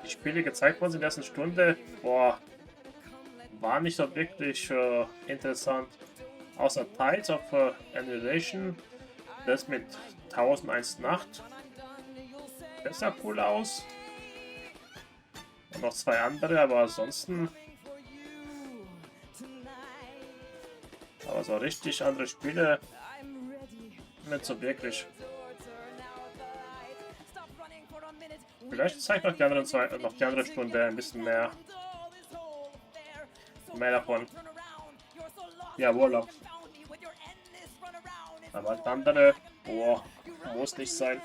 Die Spiele gezeigt worden sind in der ersten Stunde. Boah. War nicht so wirklich interessant. Außer Tides of Annihilation. Das mit 1001 Nacht. Das sah cool aus. Und noch zwei andere, aber ansonsten. Aber so richtig andere Spiele. Nicht so wirklich. Vielleicht zeigt noch die andere Stunde ein bisschen mehr. Mehr davon. Ja, Warlock. Aber das andere, boah, muss nicht sein.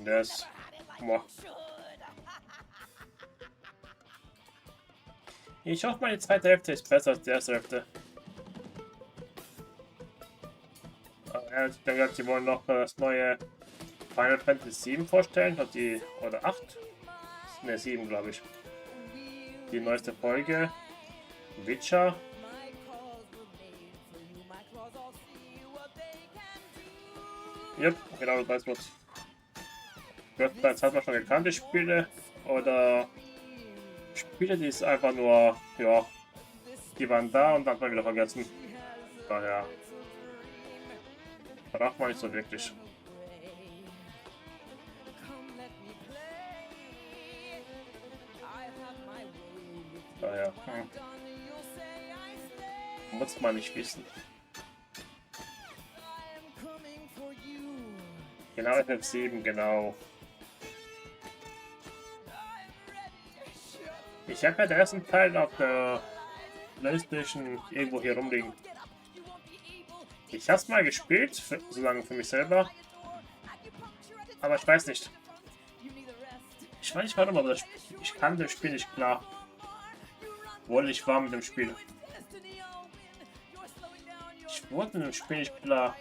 Yes. Boah. Ich hoffe, meine zweite Hälfte ist besser als die erste Hälfte. Ja, sie wollen noch das neue Final Fantasy 7 vorstellen. Oder 8? Ne, 7 glaube ich. Die neueste Folge. Witcher. Yep, genau, das wird. Jetzt hat man schon gekannte Spiele oder Spiele, die ist einfach nur, ja, die waren da und dann hat man wieder vergessen. Daher braucht man nicht so wirklich. Daher muss man nicht wissen. Genau, FF7, genau. Ich habe ja den ersten Teil auf der PlayStation irgendwo hier rumliegen. Ich habe es mal gespielt, so lange für mich selber. Aber ich weiß nicht. Ich weiß nicht warum, aber ich kann dem Spiel nicht klar. Obwohl ich war mit dem Spiel. Ich wurde mit dem Spiel nicht klar.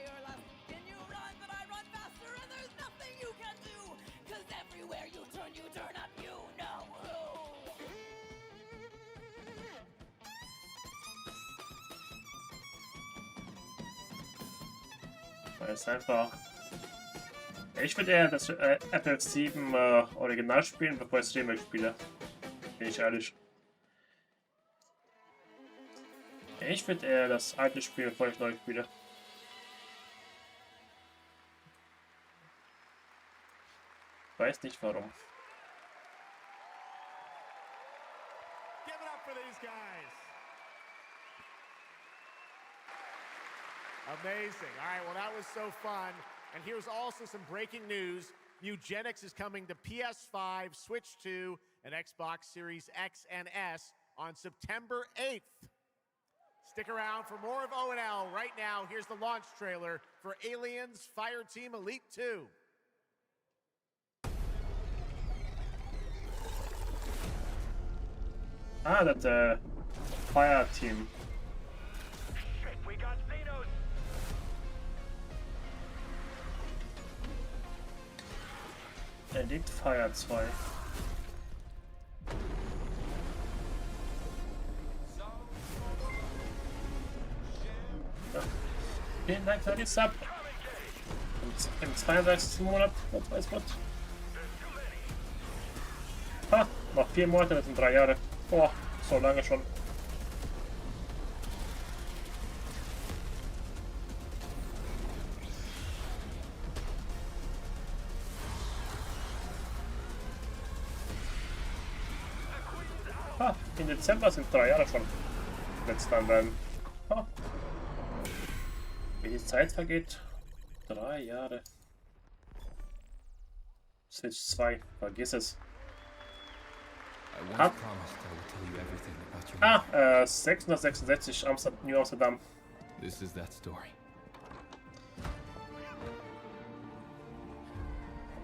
Das ist einfach. Ich würde eher das FF7 Original spielen, bevor ich das Remake spiele. Bin ich ehrlich. Ich würde eher das alte spielen, bevor ich neu spiele. Weiß nicht warum. Give it up for these guys. Amazing. All right, well, that was so fun. And here's also some breaking news. Eugenics is coming to PS5, Switch 2, and Xbox Series X and S on September 8th. Stick around for more of O&L. Right now, here's the launch trailer for Aliens Fireteam Elite 2. Ah, that fire team. We got Xenos. Elite Fire 2. Ja. Vielen Dank für die Sub. Im 32. Monat. Was weiß Gott. Ha, noch 4 Monate, das sind 3 Jahre. Boah, so lange schon. Ha, im Dezember sind 3 Jahre schon. Jetzt dann werden. Ha. Wie die Zeit vergeht. 3 Jahre. Switch 2, vergiss es. 666 New Amsterdam. This is that story.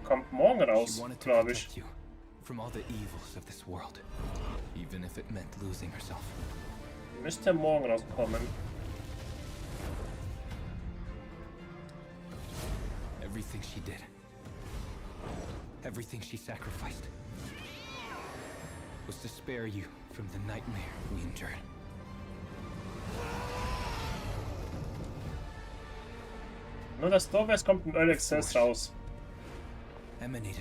Kommt morgen raus, glaube ich. From all the evils of this world, even if it meant losing herself. Müsste morgen rauskommen. Everything she did, everything she sacrificed, was to spare you from the nightmare we endured. Nur das Doofe, es kommt ein Early Access raus.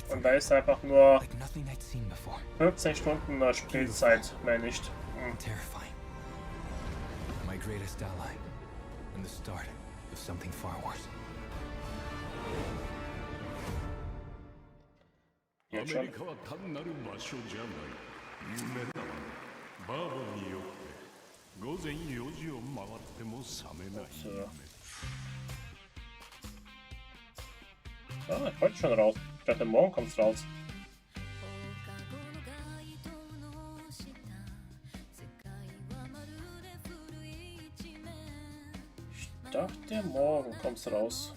Und da ist einfach nur 15 Stunden Spielzeit, mehr nicht. Terrifying. My greatest ally, and the start of something far worse. Jetzt schon. Ah, ich wollte schon raus. Ich dachte, morgen kommt's raus. Ich dachte, morgen kommt's raus.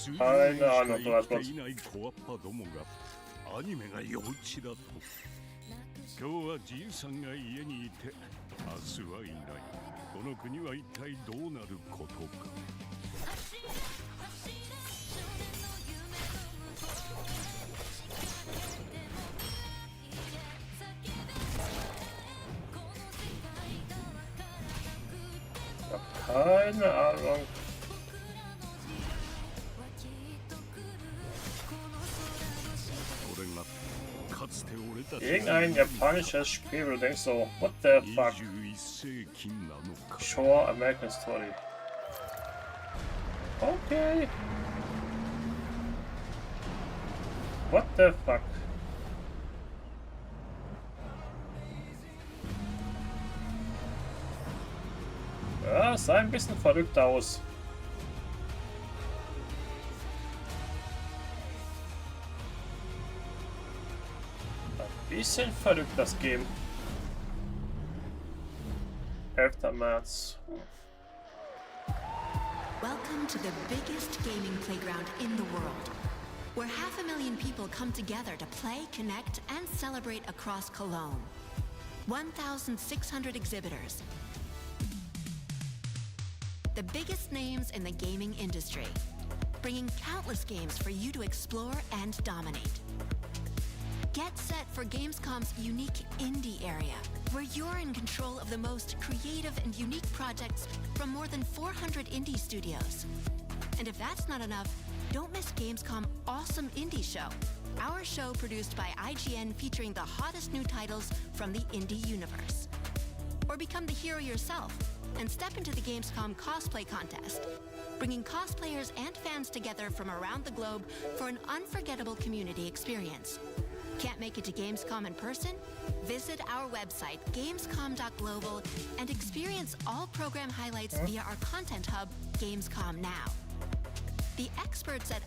Keine Ahnung, was 小っぱどもがアニメが幼稚だと。今日はじいさんが家にいて、明日はいない。この国は一体どうなることか。Keine Ahnung. Irgendein japanisches Spiel, wo du denkst so, what the fuck? Shore American Story. Okay. What the fuck? Ja, sah ein bisschen verrückt aus. Ein bisschen verrückt das Game. 11. März. Welcome to the biggest gaming playground in the world, where 500,000 people come together to play, connect, and celebrate across Cologne. 1,600 exhibitors. The biggest names in the gaming industry, bringing countless games for you to explore and dominate. Get set for Gamescom's unique indie area, where you're in control of the most creative and unique projects from more than 400 indie studios. And if that's not enough, don't miss Gamescom Awesome Indie Show, our show produced by IGN featuring the hottest new titles from the indie universe. Or become the hero yourself and step into the Gamescom cosplay contest, bringing cosplayers and fans together from around the globe for an unforgettable community experience. Can't make it to Gamescom in person? Visit our website, gamescom.global, and experience all program highlights via our content hub, Gamescom Now. The experts at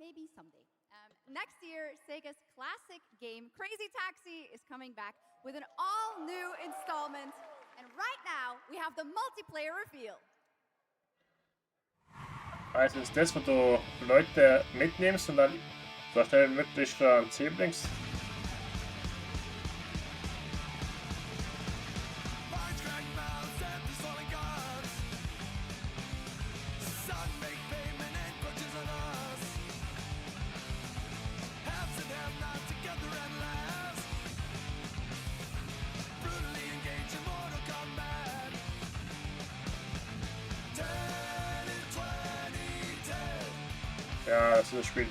maybe someday. Next year, Sega's classic game, Crazy Taxi, is coming back with an all-new installment. And right now, we have the multiplayer reveal. Also ist das, wo du Leute mitnimmst und dann so schnell wie möglich ans Ziel bringst. Ja, das ist das Spiel.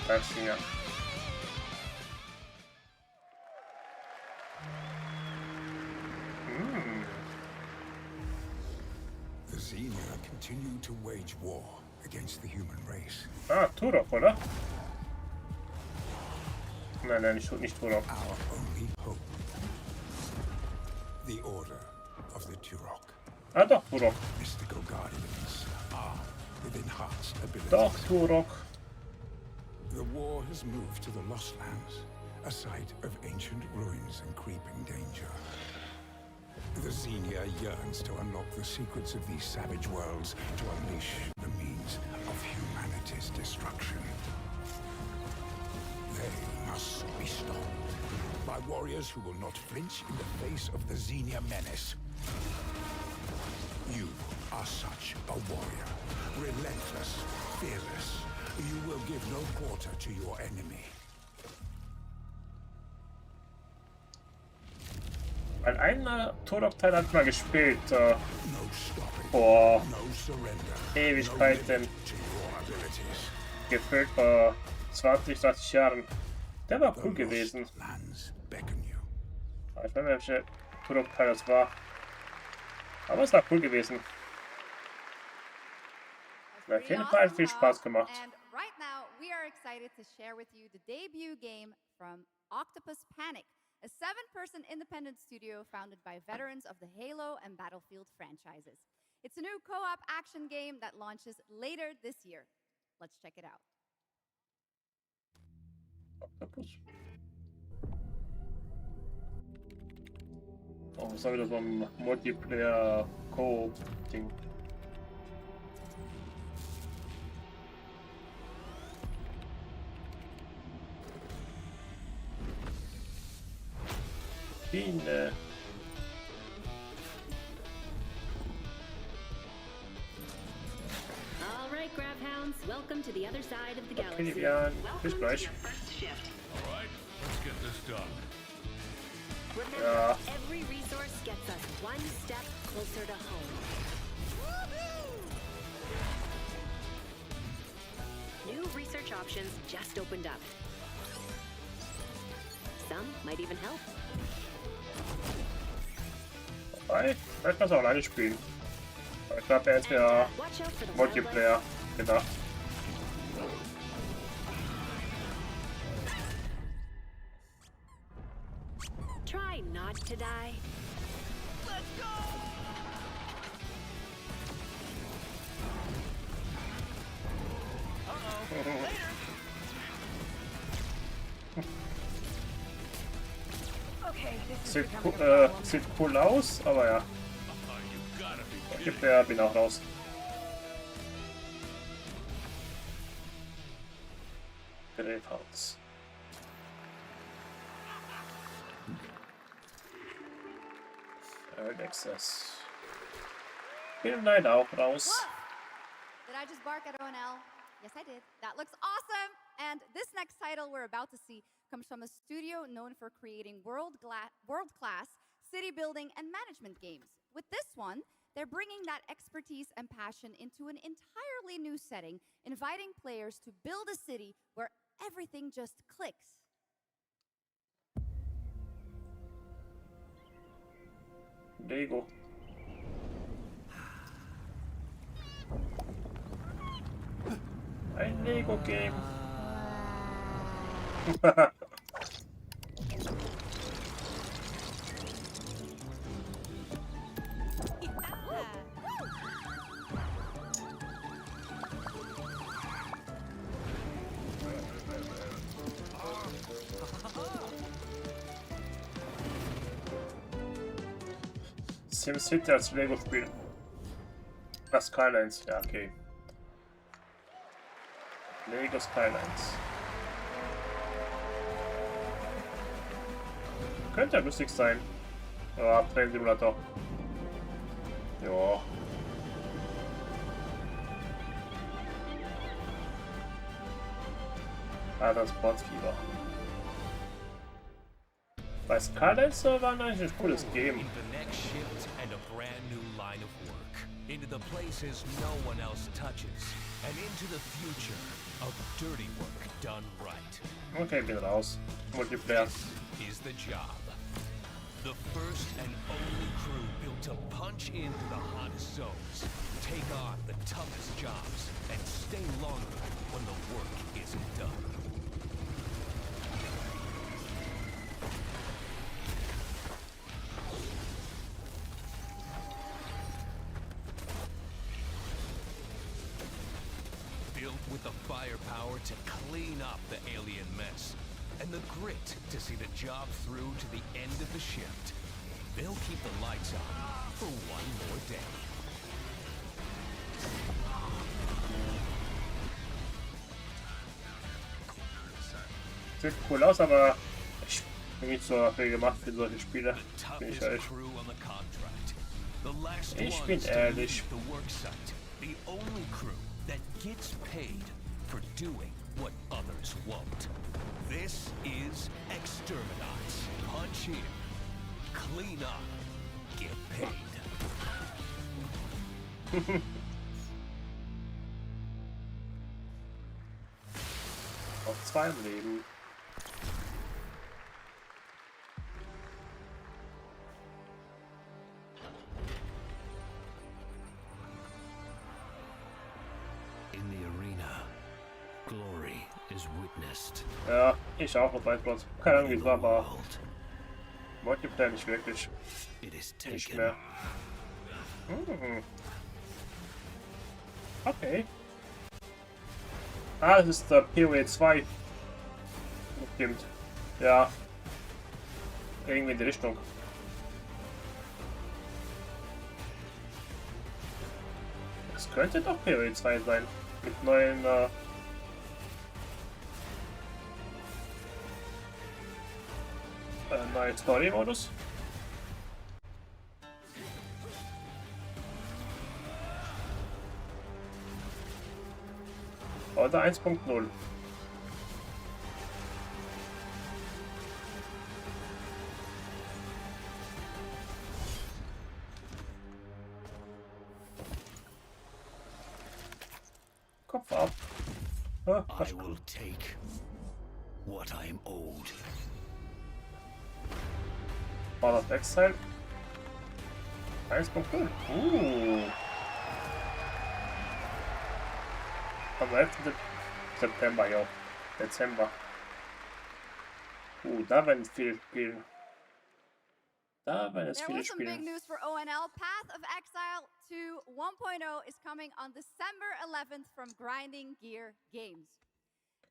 Taxi, ja. The Xenia continue to wage war against the human race. Ah, Turok, oder? Nein, nicht Turok. Our only hope. The Order of the Turok. Ah, doch, Turok. Mystical guardians are with enhanced abilities. Doch, Turok. The war has moved to the Lost Lands, a site of ancient ruins and creeping danger. The Xenia yearns to unlock the secrets of these savage worlds to unleash the means of humanity's destruction. They must be stopped by warriors who will not flinch in the face of the Xenia menace. You are such a warrior, relentless, fearless. You will give no quarter to your enemy. Weil ein Turok-Teil hat mal gespielt vor Ewigkeiten, gefühlt vor 20, 30 Jahren. Der war cool gewesen. Ich weiß nicht, welcher Turok-Teil das war. Aber es war cool gewesen. Hat auf jeden Fall viel Spaß gemacht. And right now, we are excited to share with you the debut game from Octopus Panic, a 7-person independent studio founded by veterans of the Halo and Battlefield franchises. It's a new co-op action game that launches later this year. Let's check it out. Octopus. Oh, was haben wir da so ein Multiplayer-Co-Ding? Biene. All right, Grab Hounds, welcome to the other side of the galaxy. Bis gleich. All right, let's get this done. Remember, every resource gets us one step closer to home. New research options just opened up. Some might even help. Wobei, vielleicht kannst du auch alleine spielen. Aber ich glaube, er ist ja Multiplayer gedacht. Try not to die. Let's go! Sieht cool aus, aber ja. Bin auch raus. Geräthaus. Early Access. Bin leider auch raus. Did I just bark at ONL? Yes, I did. That looks awesome! And this next title we're about to see comes from a studio known for creating world-class city building and management games. With this one, they're bringing that expertise and passion into an entirely new setting, inviting players to build a city where everything just clicks. There you go. Lego Game. SimCity als Lego-Spiel. Skylines, ja, okay. Lego Skylines. Könnte ja lustig sein. Ja, Train-Simulator. Ja. Das Sportsfieber. Bei Skylines war eigentlich ein cooles Game. Into the places no one else touches, and into the future of dirty work done right. Okay, bin raus. Multiplayer. This is the job. The first and only crew built to punch into the hottest zones, take on the toughest jobs, and stay longer when the work isn't done. With the firepower to clean up the alien mess, and the grit to see the job through to the end of the shift, they'll keep the lights on for one more day. Sieht cool aus, aber ich bin nicht so dafür gemacht für solche Spiele. Bin ich ehrlich. Ich bin ehrlich. The only crew that gets paid for doing what others won't. This is Exterminats. Punch in, clean up, get paid. Auf 2 im Leben. Ja, ich auch auf Whiteboard. Keine Ahnung, wie es war, aber Multiplayer nicht wirklich. Nicht mehr. Okay. Ah, das ist der PoE 2. Stimmt. Ja. Irgendwie in die Richtung. Es könnte doch PoE 2 sein. Mit neuen neuen Story-Modus. Oder 1.0. Kopf ab. I will take what I'm owed. Fall of Exile 1.0. Am 11. September, ja. Dezember. Da werden viele spielen. Da werden es viele There was some big spielen. news for ONL. Path of Exile 2 1.0 is coming on December 11th from Grinding Gear Games.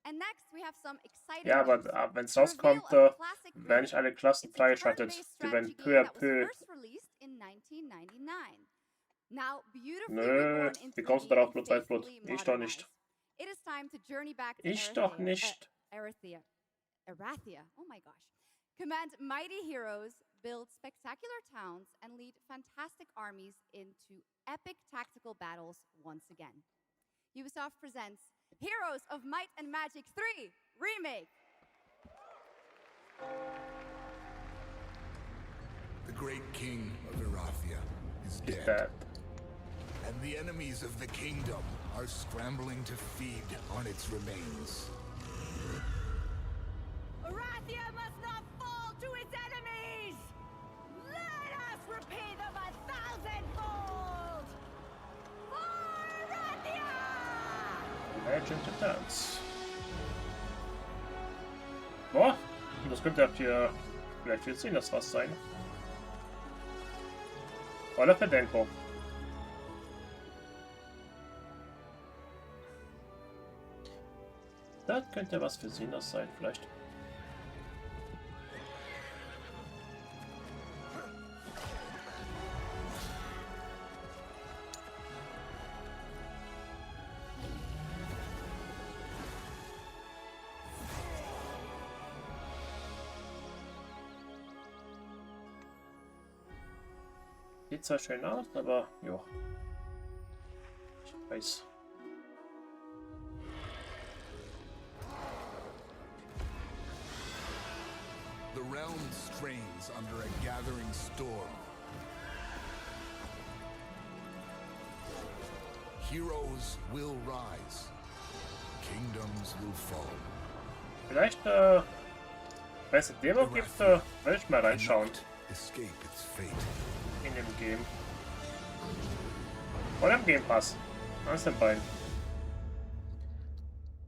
And next we have some exciting Ja, aber news. wenn es rauskommt, werden nicht alle Klassen freigeschaltet. Die werden peu à peu. Nö, wie kommst du darauf, Blut, Weißblut? Ich doch nicht. It is time to journey back to Ich doch nicht. Arathia. Oh my gosh. Command mighty heroes, build spectacular towns, and lead fantastic armies into epic tactical battles once again. Ubisoft presents Heroes of Might and Magic 3 Remake. The great king of Arathia is dead. And the enemies of the kingdom are scrambling to feed on its remains. Arathia must not fall to its enemies! Let us repay them 1,000-fold! For Arathia! Imagine the Dance. Boah, das könnte ja für... Vielleicht wird sehen, das was sein. Oder Verdenko. Das könnte was für Sinas sein, vielleicht. Sieht zwar schön aus, aber ja. Ich weiß. The realm strains under a gathering storm. Heroes will rise. Kingdoms will fall. Vielleicht, wenn es eine Demo gibt, will ich mal reinschauen. Escape its fate. In dem Game. Oder im Game Pass. Eins der beiden.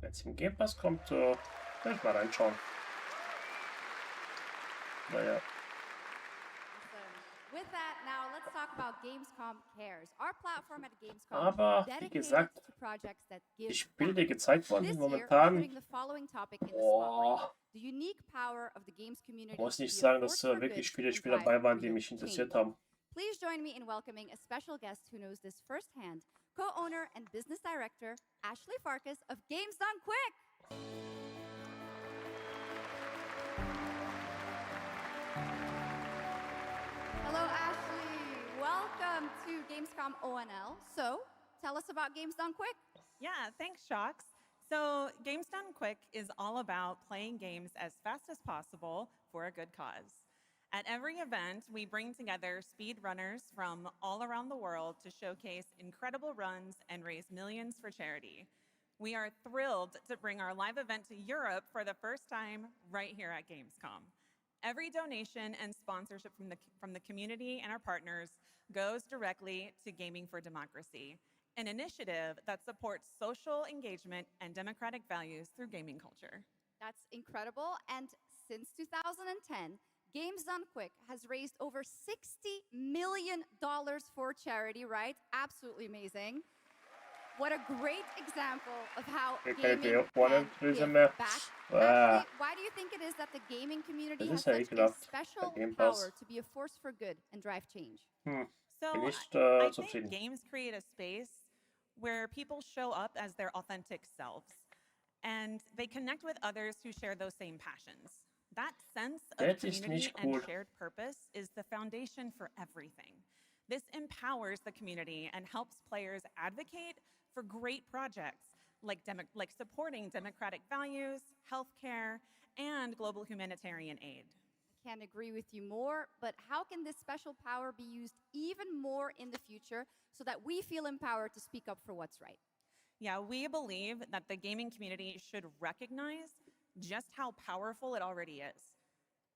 Wenn es im Game Pass kommt, will ich mal reinschauen. Naja. With that, now let's talk about Gamescom Cares, our platform at Gamescom. Aber wie gesagt, die Spiele, die gezeigt worden momentan, muss nicht sagen, dass wirklich viele Spiele dabei waren, die mich interessiert haben. Please join me in welcoming a special guest who knows this firsthand, co-owner and business director Ashley Farkas of Games Done Quick. Hello, Ashley. Welcome to Gamescom ONL. So, tell us about Games Done Quick. Yeah, thanks, Shox. So, Games Done Quick is all about playing games as fast as possible for a good cause. At every event, we bring together speedrunners from all around the world to showcase incredible runs and raise millions for charity. We are thrilled to bring our live event to Europe for the first time right here at Gamescom. Every donation and sponsorship from the community and our partners goes directly to Gaming for Democracy, an initiative that supports social engagement and democratic values through gaming culture. That's incredible. And since 2010, Games Done Quick has raised over $60 million for charity, right? Absolutely amazing. What a great example of how gaming can give back. Actually, why do you think it is that the gaming community has such a special power to be a force for good and drive change? So I think games create a space where people show up as their authentic selves, and they connect with others who share those same passions. That sense of community and shared purpose is the foundation for everything. This empowers the community and helps players advocate for great projects like supporting democratic values, healthcare, and global humanitarian aid. I can't agree with you more, but how can this special power be used even more in the future so that we feel empowered to speak up for what's right? Yeah, we believe that the gaming community should recognize just how powerful it already is.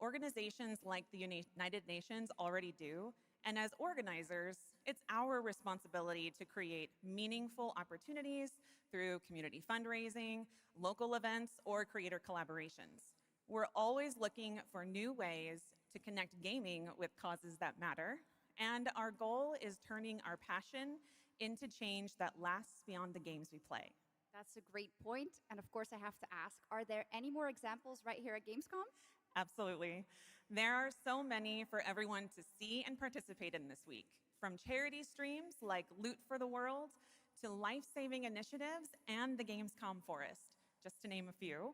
Organizations like the United Nations already do, and as organizers, it's our responsibility to create meaningful opportunities through community fundraising, local events, or creator collaborations. We're always looking for new ways to connect gaming with causes that matter, and our goal is turning our passion into change that lasts beyond the games we play. That's a great point. And of course, I have to ask, are there any more examples right here at Gamescom? Absolutely. There are so many for everyone to see and participate in this week, from charity streams like Loot for the World to life-saving initiatives and the Gamescom Forest, just to name a few.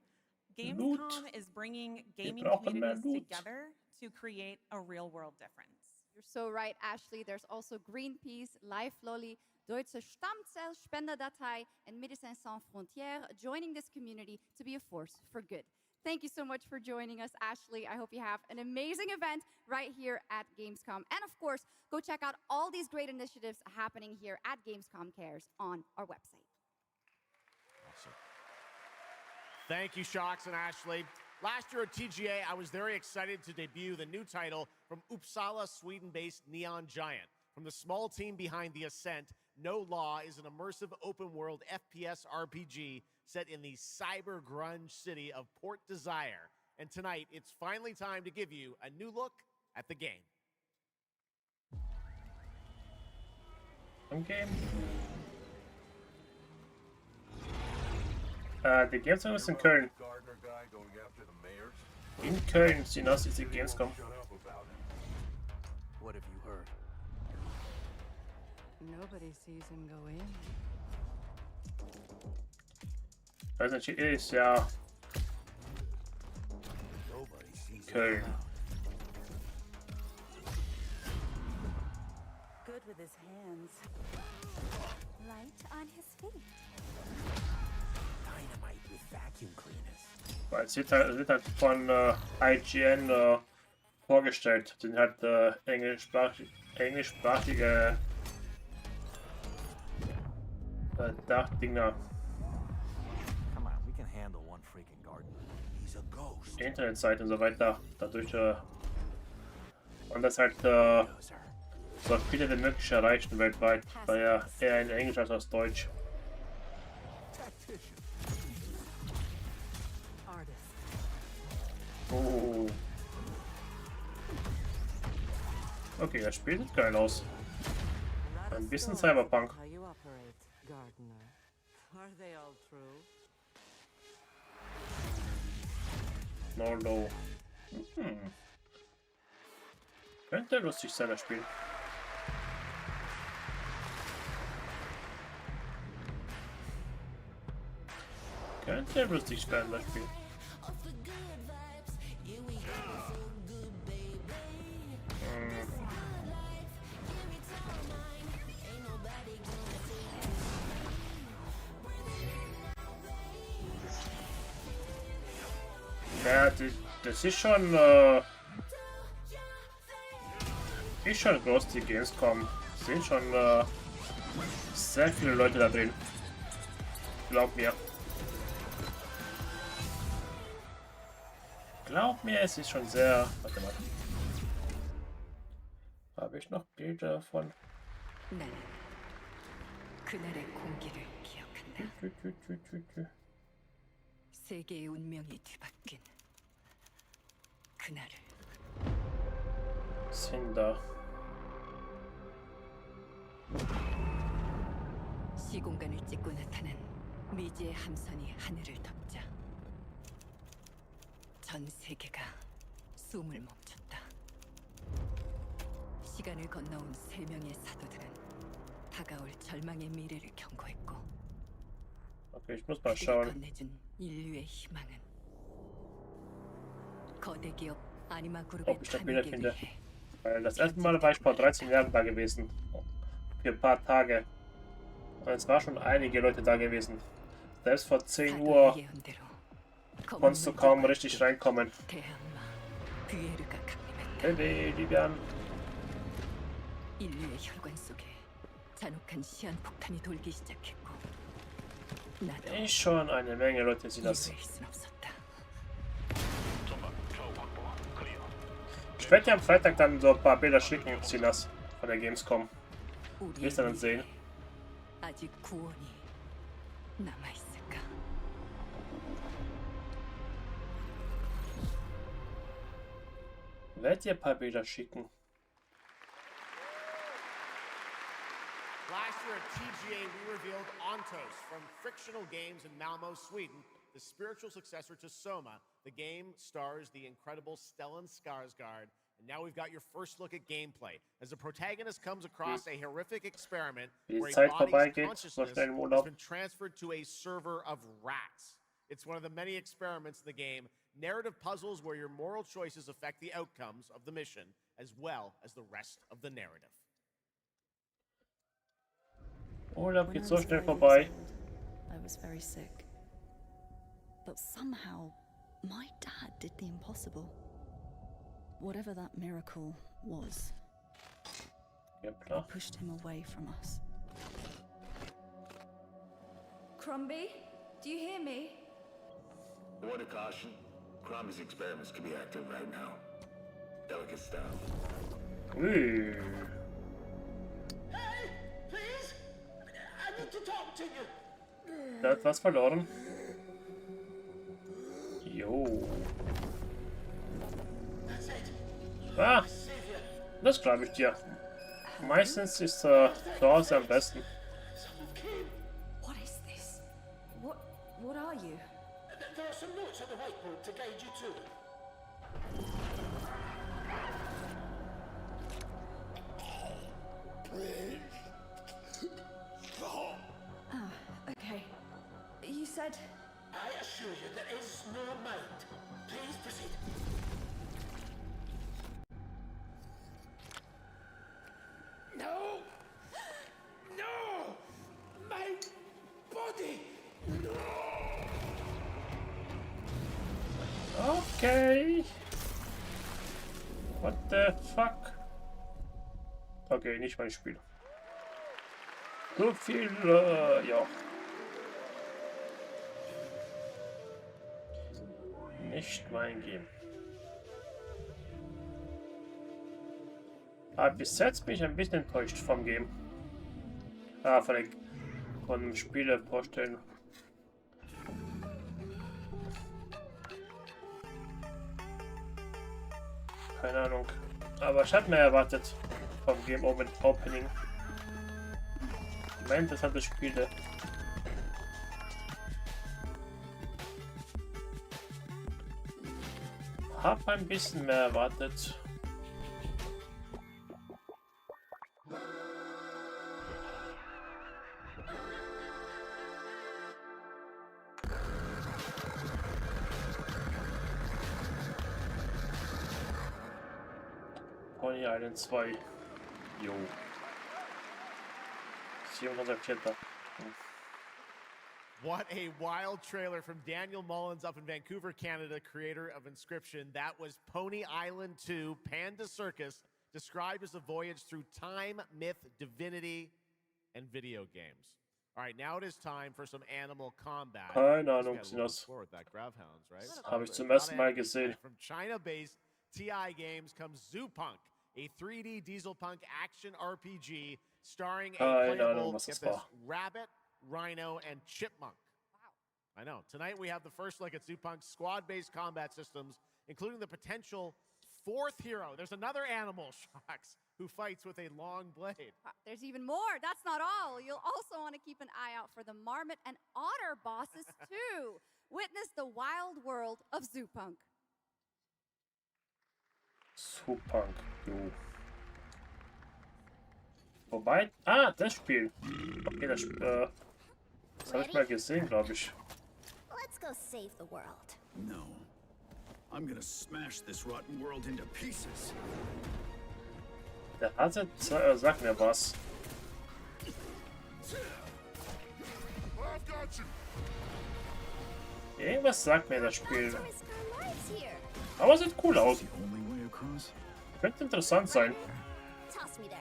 Gamescom is bringing gaming communities together to create a real-world difference. You're so right, Ashley. There's also Greenpeace, Life Lolly, Deutsche Stammzellspenderdatei, and Médecins Sans Frontières joining this community to be a force for good. Thank you so much for joining us, Ashley. I hope you have an amazing event right here at Gamescom. And of course, go check out all these great initiatives happening here at Gamescom Cares on our website. Awesome. Thank you, Shox and Ashley. Last year at TGA, I was very excited to debut the new title from Uppsala, Sweden-based Neon Giant. From the small team behind The Ascent, No Law is an immersive open-world FPS RPG set in the cyber grunge city of Port Desire. And tonight, it's finally time to give you a new look at the game. Okay. Die Gamescom ist in Köln. In Köln, Sinas, ist die Gamescom. What have you heard? Nobody sees him go in. Weiß nicht, ist ja Köln. Good with his hands. Right on his feet. Dynamite with vacuum cleaners. Weil es wird halt von IGN vorgestellt. Sind halt englischsprachige Dachdinger. Come on, we can handle one freaking garden. He's a ghost. Internetseite und so weiter. Dadurch und das halt so viele wie möglich erreichen weltweit. Weil ja eher in Englisch als auf Deutsch. Oh. Okay, das Spiel sieht geil aus. Ein bisschen Cyberpunk. No low. Könnte lustig sein, das Spiel. Könnte lustig sein, das Spiel. Ja, das ist schon groß, die Gamescom. Es sind schon sehr viele Leute da drin. Glaub mir. Glaub mir, es ist schon sehr... Warte mal. Habe ich noch Bilder von... 세계의 운명이 뒤바뀐 그날을. 신다. 시공간을 찍고 나타난 미지의 함선이 하늘을 덮자 전 세계가 숨을 멈췄다. 시간을 건너온 세 명의 사도들은 다가올 절망의 미래를 경고했고 Okay, ich muss mal schauen. Ob ich das wiederfinde. Weil das erste Mal war ich vor 13 Jahren da gewesen. Für ein paar Tage. Und es waren schon einige Leute da gewesen. Selbst vor 10 Uhr konntest du kaum richtig reinkommen. Hey, Libian. 인류의 혈관 속에 잔혹한 시한폭탄이 돌기 시작했고 Schon eine Menge Leute sind das. Ich werde dir am Freitag dann so ein paar Bilder schicken, Silas, von der Gamescom. Wirst du dann sehen. Werd dir ein paar Bilder schicken. Last year at TGA, we revealed Ontos from Frictional Games in Malmo, Sweden, the spiritual successor to Soma. The game stars the incredible Stellan Skarsgård, and now we've got your first look at gameplay as the protagonist comes across a horrific experiment where a body's consciousness has been transferred to a server of rats. It's one of the many experiments in the game, narrative puzzles where your moral choices affect the outcomes of the mission, as well as the rest of the narrative. Urlaub geht so schnell vorbei. I was very sick. But somehow, my dad did the impossible. Whatever that miracle was, it pushed him away from us. Crumby, do you hear me? Word of caution. Crombie's experiments can be active right now. Delicate stuff. Hey, please? Der hat was verloren. Jo. Ah, das glaube ich dir. Meistens ist zu Hause am besten. What is this? What are you? There are some notes on the whiteboard to guide you to it. Ah, okay. You said... I assure you there is no mind. Please proceed. No! No! My body! No! Okay. What the fuck? Okay, nicht mein Spiel. So viel, ja. Nicht mein Game. Aber bis jetzt bin ich ein bisschen enttäuscht vom Game. Ah, von dem Spiele vorstellen. Keine Ahnung. Aber ich hatte mehr erwartet vom Game Opening. Mehr interessante Spiele. Hab ein bisschen mehr erwartet. Pony Island 2. Jo. 704. What a wild trailer from Daniel Mullins up in Vancouver, Canada, creator of Inscription. That was Pony Island 2, Panda Circus, described as a voyage through time, myth, divinity, and video games. All right, now it is time for some animal combat. Keine Ahnung, Sinos. With that Gravhounds, right? Habe ich zum ersten Mal gesehen. From China-based TI Games comes Zoopunk, a 3D diesel punk action RPG starring a playable rabbit, rhino, and chipmunk. Wow. I know. Tonight we have the first look at Zoopunk's squad-based combat systems, including the potential fourth hero. There's another animal, Shocks, who fights with a long blade. There's even more. That's not all. You'll also want to keep an eye out for the marmot and otter bosses, too. Witness the wild world of Zoopunk. Zoopunk, jo. Wobei... Ah, das Spiel. Okay, das habe ich mal gesehen, glaube ich. Let's go save the world. No. I'm gonna smash this rotten world into pieces. Der hatte... sag mir was. Irgendwas sagt mir das Spiel. Aber sieht cool aus. Könnte interessant sein. Toss me there.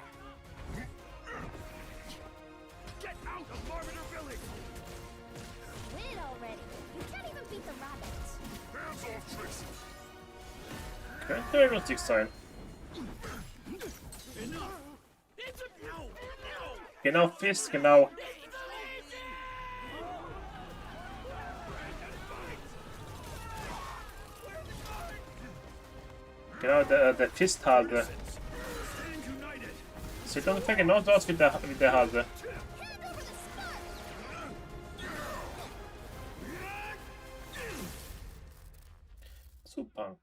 Get out of Marmiter Village! Quit already. You can't even beat the rabbits. Hands off, Trixie! Könnte lustig sein. Genau, Fist, genau. Genau, der Fisthase. Sieht ungefähr genauso aus wie der Hase. Super.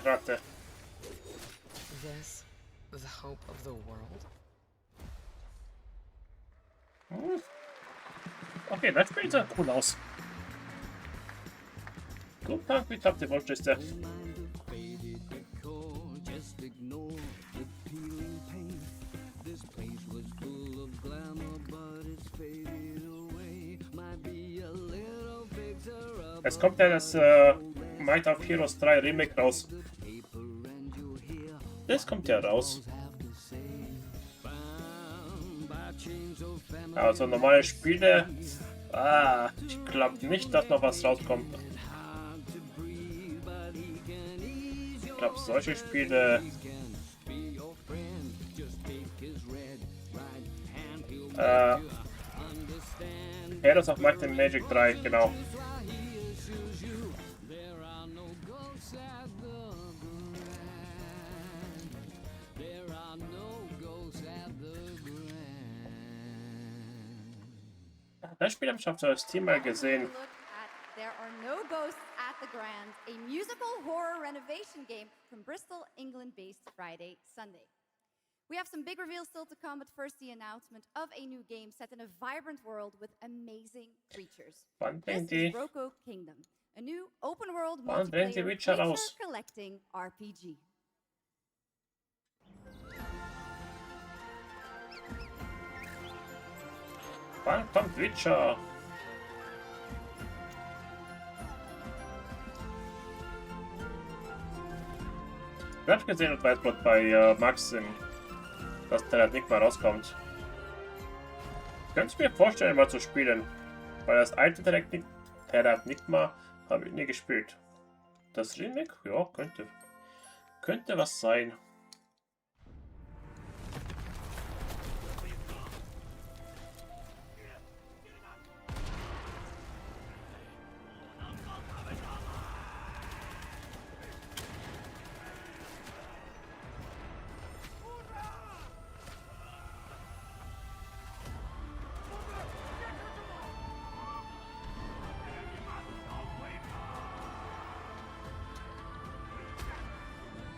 Ratte. This, the hope of the world. Okay, das Spiel sah cool aus. Gut, wie klappt die Wunschliste? Es kommt ja das Might of Heroes 3 Remake raus. Das kommt ja raus. Also normale Spiele. Ich glaube nicht, dass noch was rauskommt. Ich glaube, solche Spiele Heroes of Might and Magic 3, genau. Das Spiel habe ich auf das Team mal gesehen. There Are No Ghosts at the Grand, a musical horror renovation game from Bristol, England-based Friday, Sunday. We have some big reveals still to come, but first the announcement of a new game set in a vibrant world with amazing creatures. This is Roko Kingdom, a new open-world multiplayer creature collecting RPG. Wann kommt Witcher? Ich habe gesehen und weiß gerade bei Max, dass der nicht mal rauskommt. Könnte ich mir vorstellen, mal zu spielen. Weil das alte Terranigma habe ich nie gespielt. Das Remake? Ja, könnte was sein.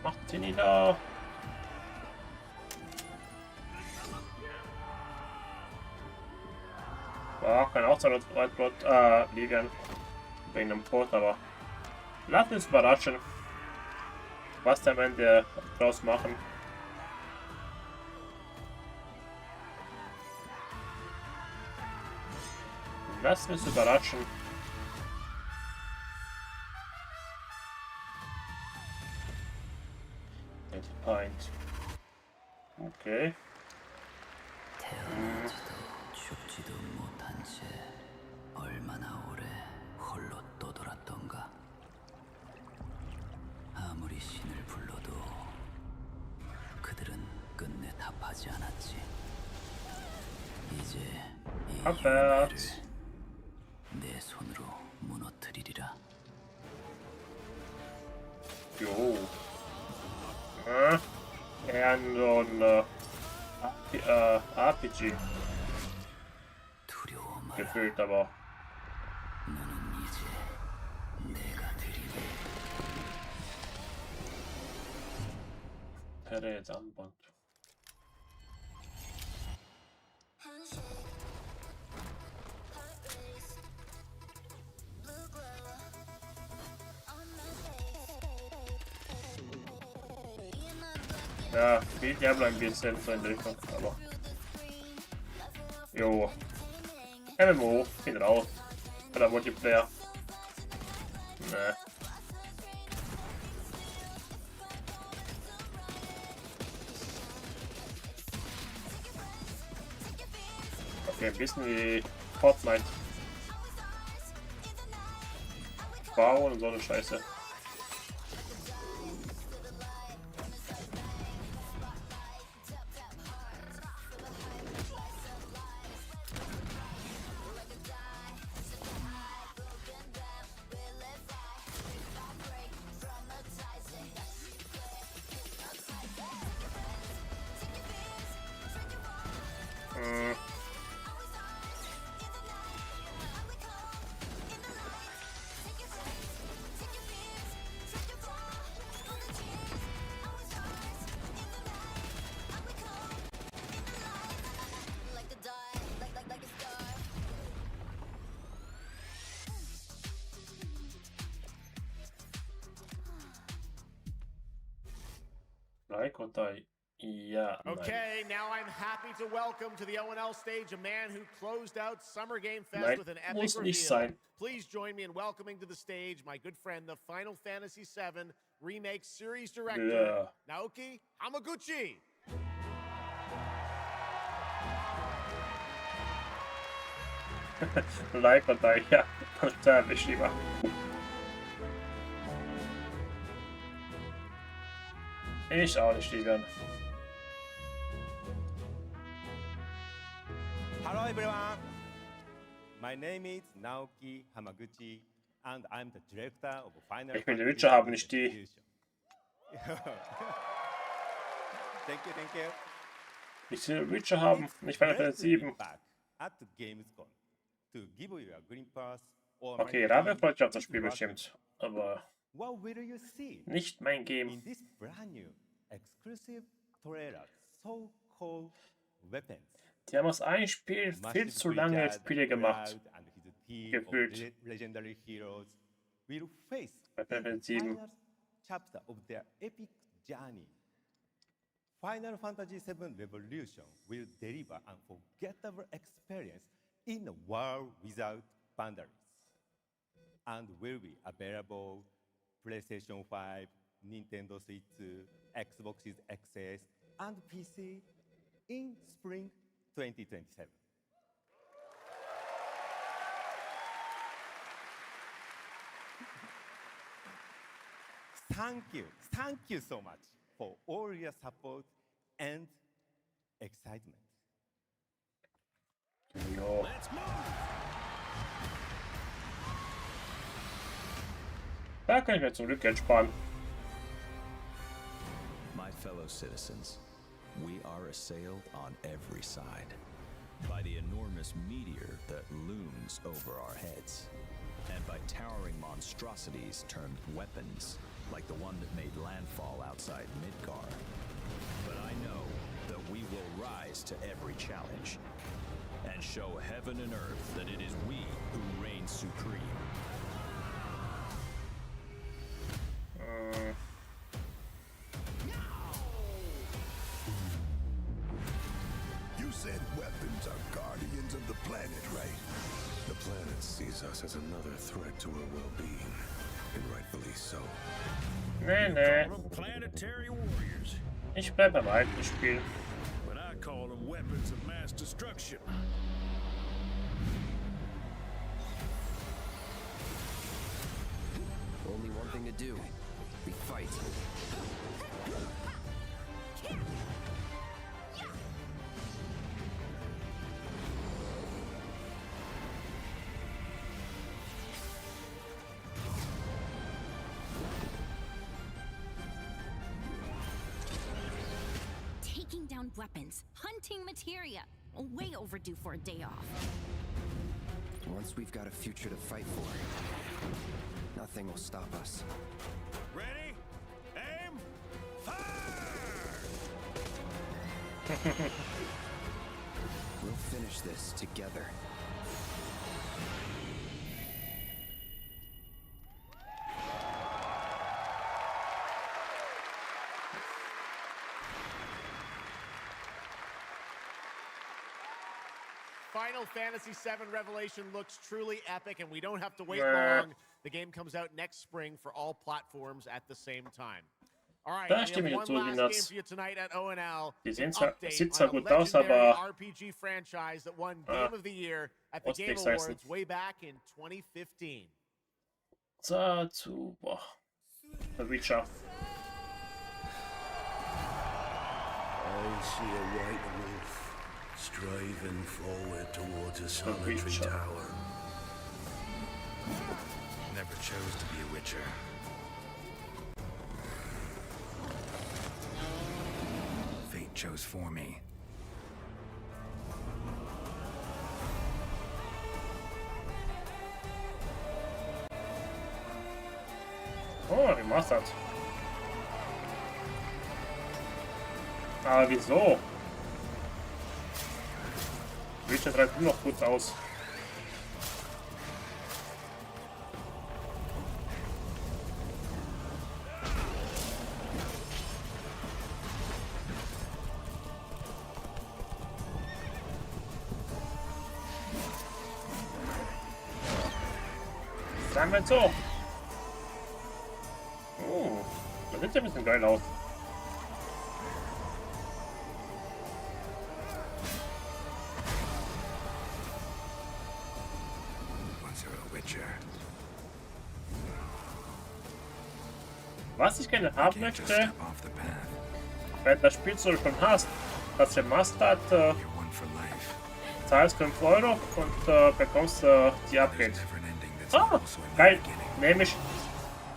Macht sie nicht da. Ja, kann auch sein, dass Whiteblood liegen. Wegen dem Tod, aber lasst uns überraschen, was sie am Ende draus machen. Lasst uns überraschen. Pint. Okay. 태어나지도 죽지도 못한 채 얼마나 오래 홀로 떠돌았던가. 아무리 신을 불러도 그들은 끝내 답하지 않았지. 이제 이 열매를 내 손으로 무너뜨리리라. Jo. Eher so ein RPG. Gefühlt aber. Terrets Armband. Ja, spielt Diablo ein bisschen so in der Richtung, aber. Jo. MMO, bin raus. Oder Multiplayer. Ne. Okay, ein bisschen wie Fortnite. Bauen und so eine Scheiße. Okay, now I'm happy to welcome to the O&L stage a man who closed out Summer Game Fest with an epic reveal. Please join me in welcoming to the stage my good friend, the Final Fantasy VII Remake Series Director, Naoki Hamaguchi. Like und ja, total beschrieben. Ich auch nicht, Lilian. Hello everyone. My name is Naoki Hamaguchi and I'm the director of Final Ich will den Fantasy Witcher haben, nicht die. Evolution. Thank you. Ich will den Witcher haben, nicht Final Fantasy 7. At GAMESCOM to give you a glimpse or Okay, Rabe freut sich auf das Spiel bestimmt, aber what will you see nicht mein Game. in this brand new exclusive trailer so-called weapons. Die haben aus einem Spiel viel zu lange Spiele gemacht. Gefühlt. Legendary heroes will face Bei Final Fantasy 7. final chapter of their epic journey. Final Fantasy VII Revolution will deliver unforgettable experience in a world without boundaries, and will be available PlayStation 5, Nintendo Switch, Xbox XS, and PC in spring 2027. Thank you so much for all your support and excitement. Jo. Da kann ich mir zum Glück Geld sparen. My fellow citizens, we are assailed on every side by the enormous meteor that looms over our heads, and by towering monstrosities termed weapons, like the one that made landfall outside Midgar. But I know that we will rise to every challenge and show heaven and earth that it is we who reign supreme. You said weapons are guardians of the planet, right? The planet sees us as another threat to her well-being, and rightfully so. Nee. Planetary warriors. Ich bleib beim alten Spiel. But I call them weapons of mass destruction. Only one thing to do. We fight. Taking down weapons, hunting materia. Way overdue for a day off. Once we've got a future to fight for, nothing will stop us. Ready? Aim! We'll finish this together. Final Fantasy VII Revelation looks truly epic, and we don't have to wait long. The game comes out next spring for all platforms at the same time. All right, we have one last game for you tonight at ONL. Die An sieht zwar update gut on a aus, legendary aber RPG franchise that won Game of the Year at the Game nichts heißen. Awards way back in 2015. So, zu The Witcher. I see a white wolf striving forward towards a solitary tower. Never chose to be a witcher. Fate chose for me. Oh, remastered. Aber wieso? Witcher 3 sieht noch gut aus. Sagen wir so. Oh, das sieht ja ein bisschen geil aus. Was ich gerne haben möchte, wenn das Spiel so schon hast, das Remastered, zahlst 5 Euro und bekommst die Upgrade. Ah, geil, nehme ich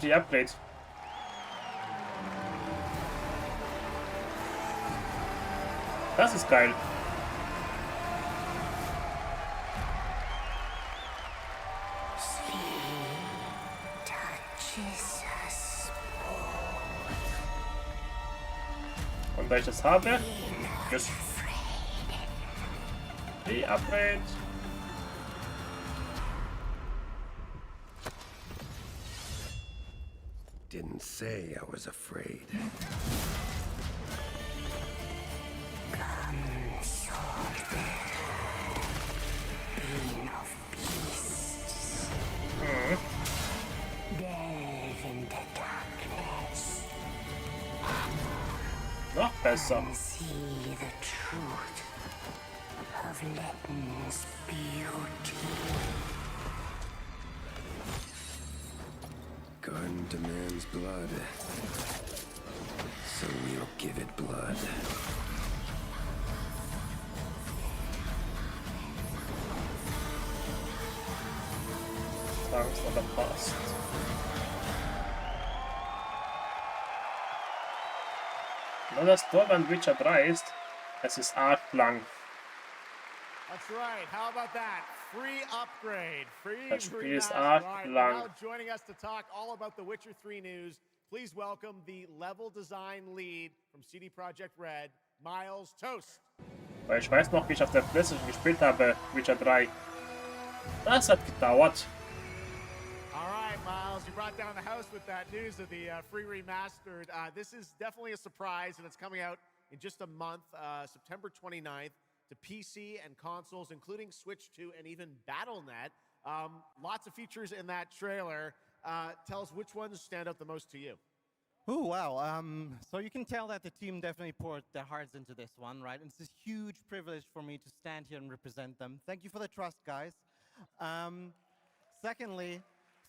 die Upgrade. Das ist geil. Und wenn ich das habe, yes. Die Upgrade. Didn't say I was afraid. Noch besser. See the truth of Letton's beauty. Garden demands blood, so we'll give it blood. Angst oder passt. Nur das Tolle an Witcher 3 ist, es ist arg lang. That's right. How about that? Free upgrade. Free Das Spiel ist remaster. arg All right, lang. now joining us to talk all about the Witcher 3 news, please welcome the level design lead from CD Projekt Red, Miles Toast. Weil ich weiß noch, wie ich auf der PlayStation gespielt habe, Witcher 3. Das hat gedauert. All right, Miles, you brought down the house with that news of the free remastered. This is definitely a surprise, and it's coming out in just a month, September 29th, to PC and consoles, including Switch 2 and even Battle.net. Lots of features in that trailer. Tell us which ones stand out the most to you. Oh, wow. So you can tell that the team definitely poured their hearts into this one, right? And it's a huge privilege for me to stand here and represent them. Thank you for the trust, guys. Secondly,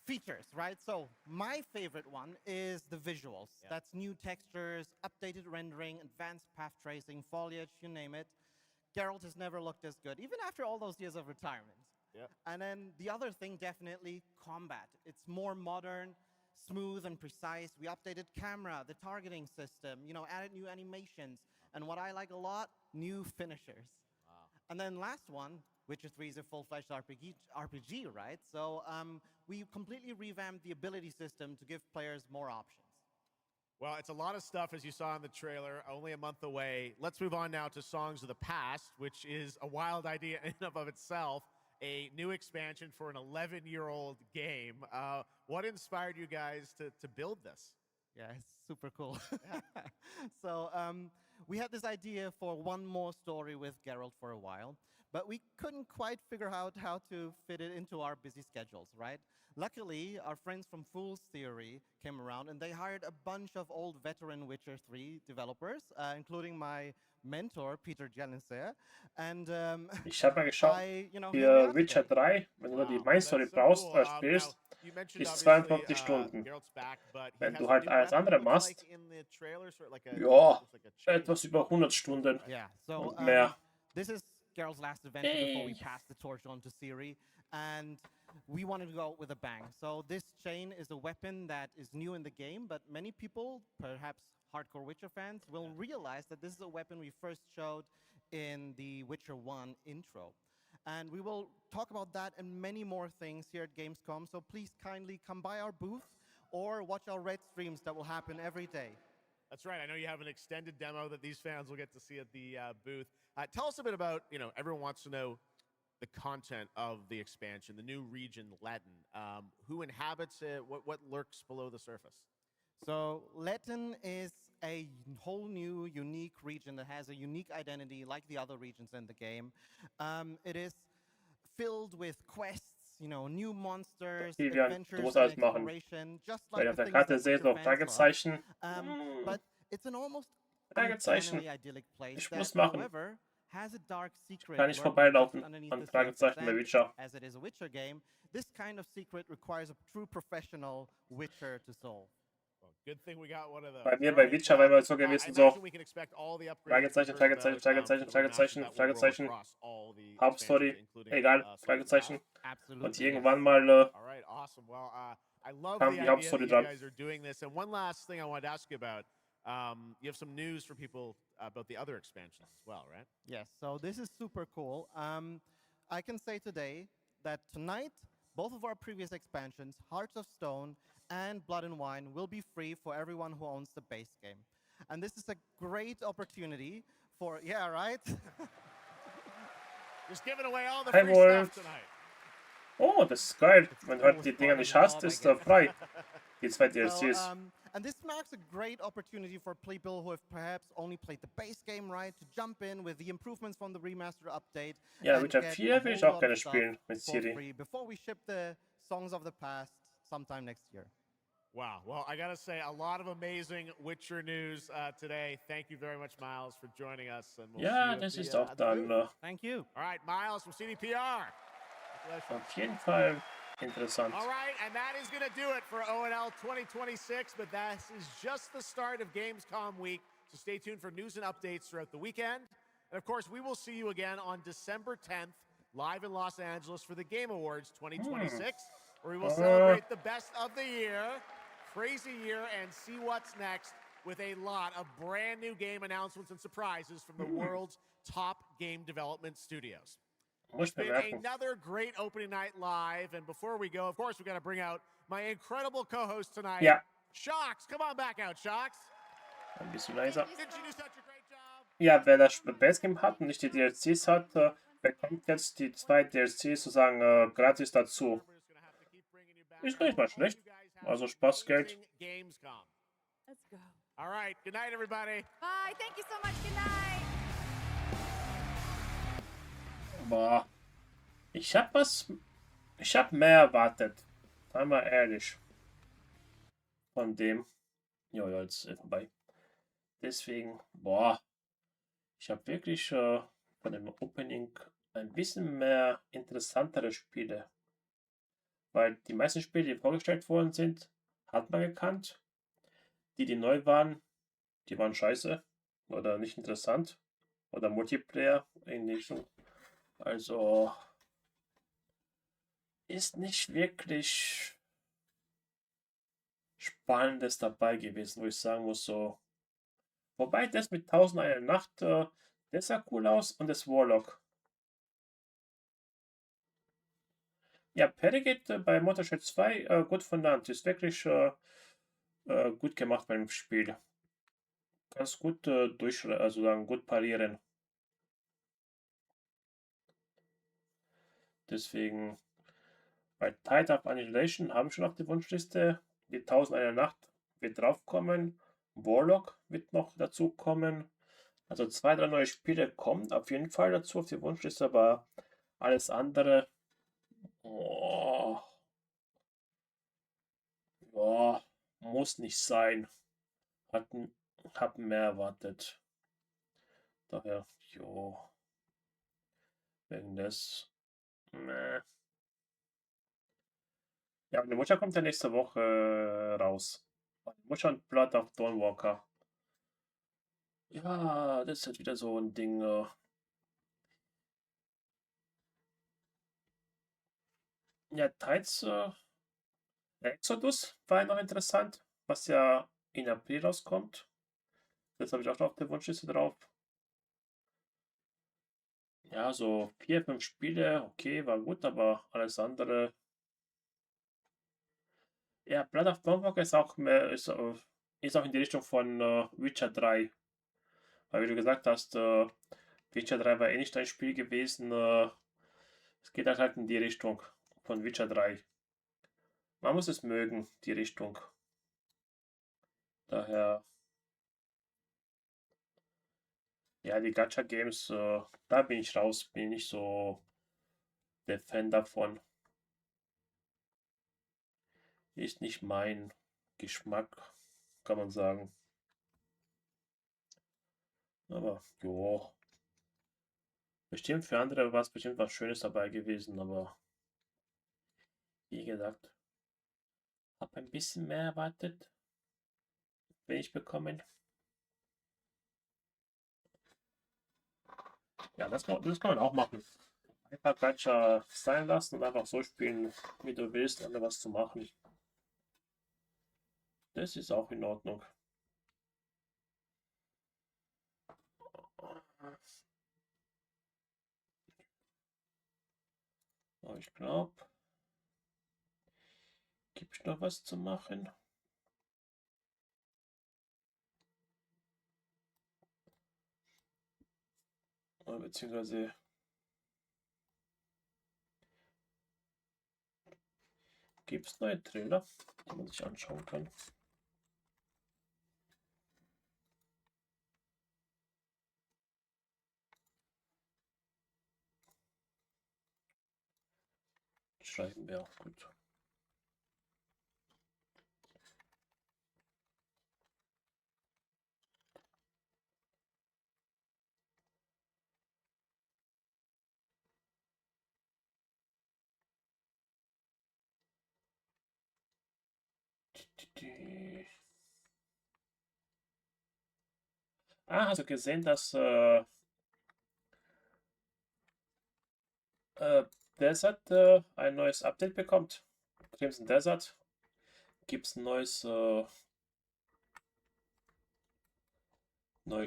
features, right? So my favorite one is the visuals. Yeah. That's new textures, updated rendering, advanced path tracing, foliage, you name it. Geralt has never looked as good, even after all those years of retirement. Yep. And then the other thing, definitely combat. It's more modern, smooth and precise. We updated camera, the targeting system, you know, added new animations. And what I like a lot, new finishers. Wow. And then last one, Witcher 3 is a full-fledged RPG, right? So we completely revamped the ability system to give players more options. Well, it's a lot of stuff, as you saw in the trailer, only a month away. Let's move on now to Songs of the Past, which is a wild idea in and of itself, a new expansion for an 11-year-old game. What inspired you guys to build this? Yeah, it's super cool. Yeah. So we had this idea for one more story with Geralt for a while, but we couldn't quite figure out how to fit it into our busy schedules, right? Luckily, our friends from Fool's Theory came around and they hired a bunch of old veteran Witcher 3 developers, including my mentor, Peter Janisser. And ich habe mal geschaut, für Witcher 3, wenn du die Main Story brauchst oder spielst, ist 42 Stunden. Wenn du halt alles andere machst, ja, etwas über 100 Stunden und mehr. This is Geralt's last adventure before we pass the torch on to Ciri, and we wanted to go out with a bang. So this chain is a weapon that is new in the game, but many people, perhaps hardcore Witcher fans, will realize that this is a weapon we first showed in the Witcher 1 intro. And we will talk about that and many more things here at Gamescom, so please kindly come by our booth or watch our Red streams that will happen every day. That's right. I know you have an extended demo that these fans will get to see at the booth. Tell us a bit about, everyone wants to know the content of the expansion, the new region, Letton. Who inhabits it? What lurks below the surface? So Letton is a whole new, unique region that has a unique identity like the other regions in the game. It is filled with quests, new monsters, adventures, and exploration, just like the things that Witcher fans love. But it's an almost uncannily idyllic place that, however, has a dark secret Kann ich vorbeilaufen an Fragezeichen bei Witcher. As it is a Witcher game, this kind of secret requires a true professional Witcher to solve. Well, Bei mir bei Witcher war immer so gewesen, so Fragezeichen, Fragezeichen, Fragezeichen, Fragezeichen, Fragezeichen, Hauptstory, egal, Fragezeichen. Und irgendwann mal kam die Hauptstory dran. You have some news for people about the other expansions as well, right? Yes, so this is super cool. I can say today that tonight, both of our previous expansions, Hearts of Stone and Blood and Wine, will be free for everyone who owns the base game. And this is a great opportunity for, yeah, right? Just giving away all the free stuff tonight. Oh, das ist geil. Wenn du halt die Dinger nicht hast, ist frei. Die 2 DLCs. So, and this marks a great opportunity for people who have perhaps only played the base game, right, to jump in with the improvements from the remaster update. Ja, Witcher 4 will ich auch gerne spielen mit Siri. Before we ship the Songs of the Past sometime next year. Wow. Well, I got to say, a lot of amazing Witcher news today. Thank you very much, Miles, for joining us. And we'll ja, das ist auch dann. Thank you. All right, Miles from CDPR. Auf jeden Fall interessant. All right, and that is going to do it for ONL 2026, but that is just the start of Gamescom week, so stay tuned for news and updates throughout the weekend. And of course, we will see you again on December 10th, live in Los Angeles for the Game Awards 2026, where we will celebrate the best of the year, crazy year, and see what's next with a lot of brand new game announcements and surprises from the world's top game development studios. It's been another great opening night live, and before we go, of course, we got to bring out my incredible co-host tonight, Shocks. Come on back out, Shocks. Ein bisschen leiser. Did you do such a great job? Ja, wer das Base Game hat und nicht die DLCs hat, bekommt jetzt die 2 DLCs sozusagen gratis dazu. Ist nicht mal schlecht. Also Spaß, Geld. Let's go. All right. Good night, everybody. Bye. Thank you so much. Good night. Boah. Ich hab mehr erwartet. Sei mal ehrlich. Von dem. Ja, jetzt ist vorbei. Deswegen, boah. Ich habe wirklich von dem Opening ein bisschen mehr interessantere Spiele. Weil die meisten Spiele, die vorgestellt worden sind, hat man gekannt. Die neu waren, die waren scheiße. Oder nicht interessant. Oder Multiplayer in die Richtung. Also ist nicht wirklich Spannendes dabei gewesen, wo ich sagen muss, so. Wobei das mit 1001 Nacht, das sah cool aus und das Warlock. Ja, Perry geht bei Motorshot 2 gut von der Hand. Ist wirklich gut gemacht beim Spiel. Ganz gut also sagen, gut parieren. Deswegen, bei Tide of Annihilation haben wir schon auf die Wunschliste. Die 1001 Nacht wird draufkommen. Warlock wird noch dazu kommen. Also 2, 3 neue Spiele kommen auf jeden Fall dazu auf die Wunschliste, aber alles andere muss nicht sein. Hab mehr erwartet. Daher, wegen des. Ja, die Mutter kommt ja nächste Woche raus. Mutter und Blood of Dawnwalker. Ja, das ist halt wieder so ein Ding. Ja, Tides Exodus war noch interessant, was ja in April rauskommt. Das habe ich auch noch auf der Wunschliste drauf. Ja, so 4, 5 Spiele, okay, war gut, aber alles andere. Ja, Blood of Dawnwalker ist auch in die Richtung von Witcher 3. Weil wie du gesagt hast, Witcher 3 war eh nicht dein Spiel gewesen. Es geht halt in die Richtung von Witcher 3. Man muss es mögen, die Richtung. Daher. Ja, die Gacha-Games, da bin ich raus, bin nicht so der Fan davon. Ist nicht mein Geschmack, kann man sagen. Aber, jo. Bestimmt für andere war es bestimmt was Schönes dabei gewesen, aber wie gesagt, habe ein bisschen mehr erwartet. wenig bekommen. Ja, das kann man auch machen. Einfach Gacha sein lassen und einfach so spielen, wie du willst, ohne was zu machen. Das ist auch in Ordnung. Aber ich glaube, gibt es noch was zu machen? Oder beziehungsweise gibt es neue Trailer, die man sich anschauen kann? Schreiben wir auch gut. Ah, hast du gesehen, dass Desert ein neues Update bekommt? Crimson Desert gibt es ein neues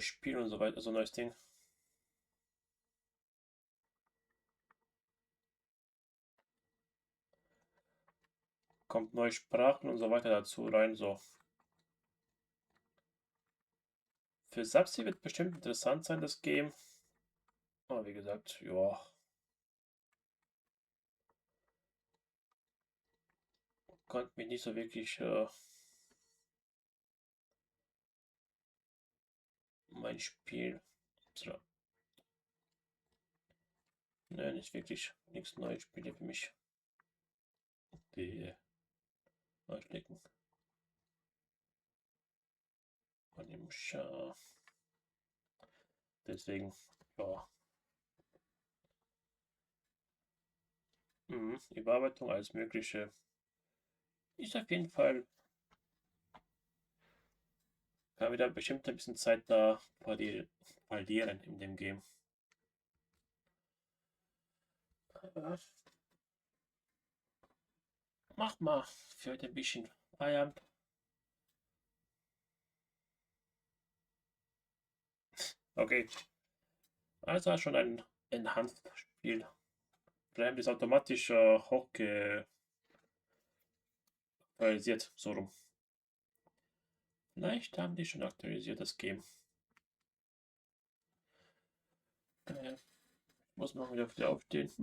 Spiel und so weiter, also neues Ding. Kommt neue Sprachen und so weiter dazu rein, so. Für Subsi wird bestimmt interessant sein, das Game. Aber wie gesagt, ja. Konnte mich nicht so wirklich mein Spiel. So. Ne, nicht wirklich. Nichts neue Spiele für mich. Die neuschlicken. Von dem Schar. Deswegen, ja. Überarbeitung, alles Mögliche. Ist auf jeden Fall. Kann wieder bestimmt ein bisschen Zeit da verlieren in dem Game. Mach mal für heute ein bisschen Feierabend. Okay. Also schon ein Enhanced-Spiel. Vielleicht ist automatisch aktualisiert, so rum. Vielleicht haben die schon aktualisiert, das Game. Muss man wieder früh aufstehen.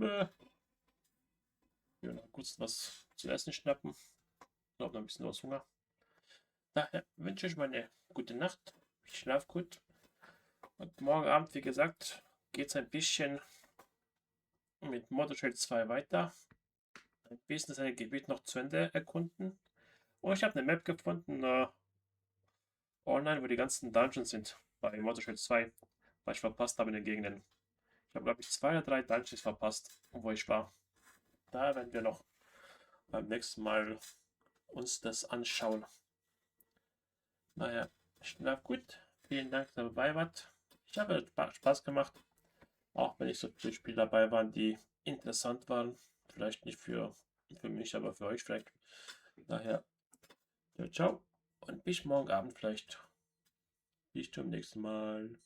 Ja, noch kurz was zu essen schnappen. Ich glaube, noch ein bisschen was Hunger. Daher wünsche ich mir eine gute Nacht. Ich schlafe gut. Und morgen Abend, wie gesagt, geht es ein bisschen mit Vorgestellt 2 weiter. Ein bisschen seine Gebiet noch zu Ende erkunden. Und ich habe eine Map gefunden online, wo die ganzen Dungeons sind bei Vorgestellt 2, weil ich verpasst habe in den Gegenden. Ich habe, glaube ich, 2 oder 3 Dungeons verpasst, wo ich war. Da werden wir noch beim nächsten Mal uns das anschauen. Naja, schlaf gut. Vielen Dank, dass ihr dabei wart. Ich habe Spaß gemacht. Auch wenn nicht so viele Spiele dabei waren, die interessant waren. Vielleicht nicht für mich, aber für euch vielleicht. Daher, ciao, ciao. Und bis morgen Abend vielleicht. Bis zum nächsten Mal.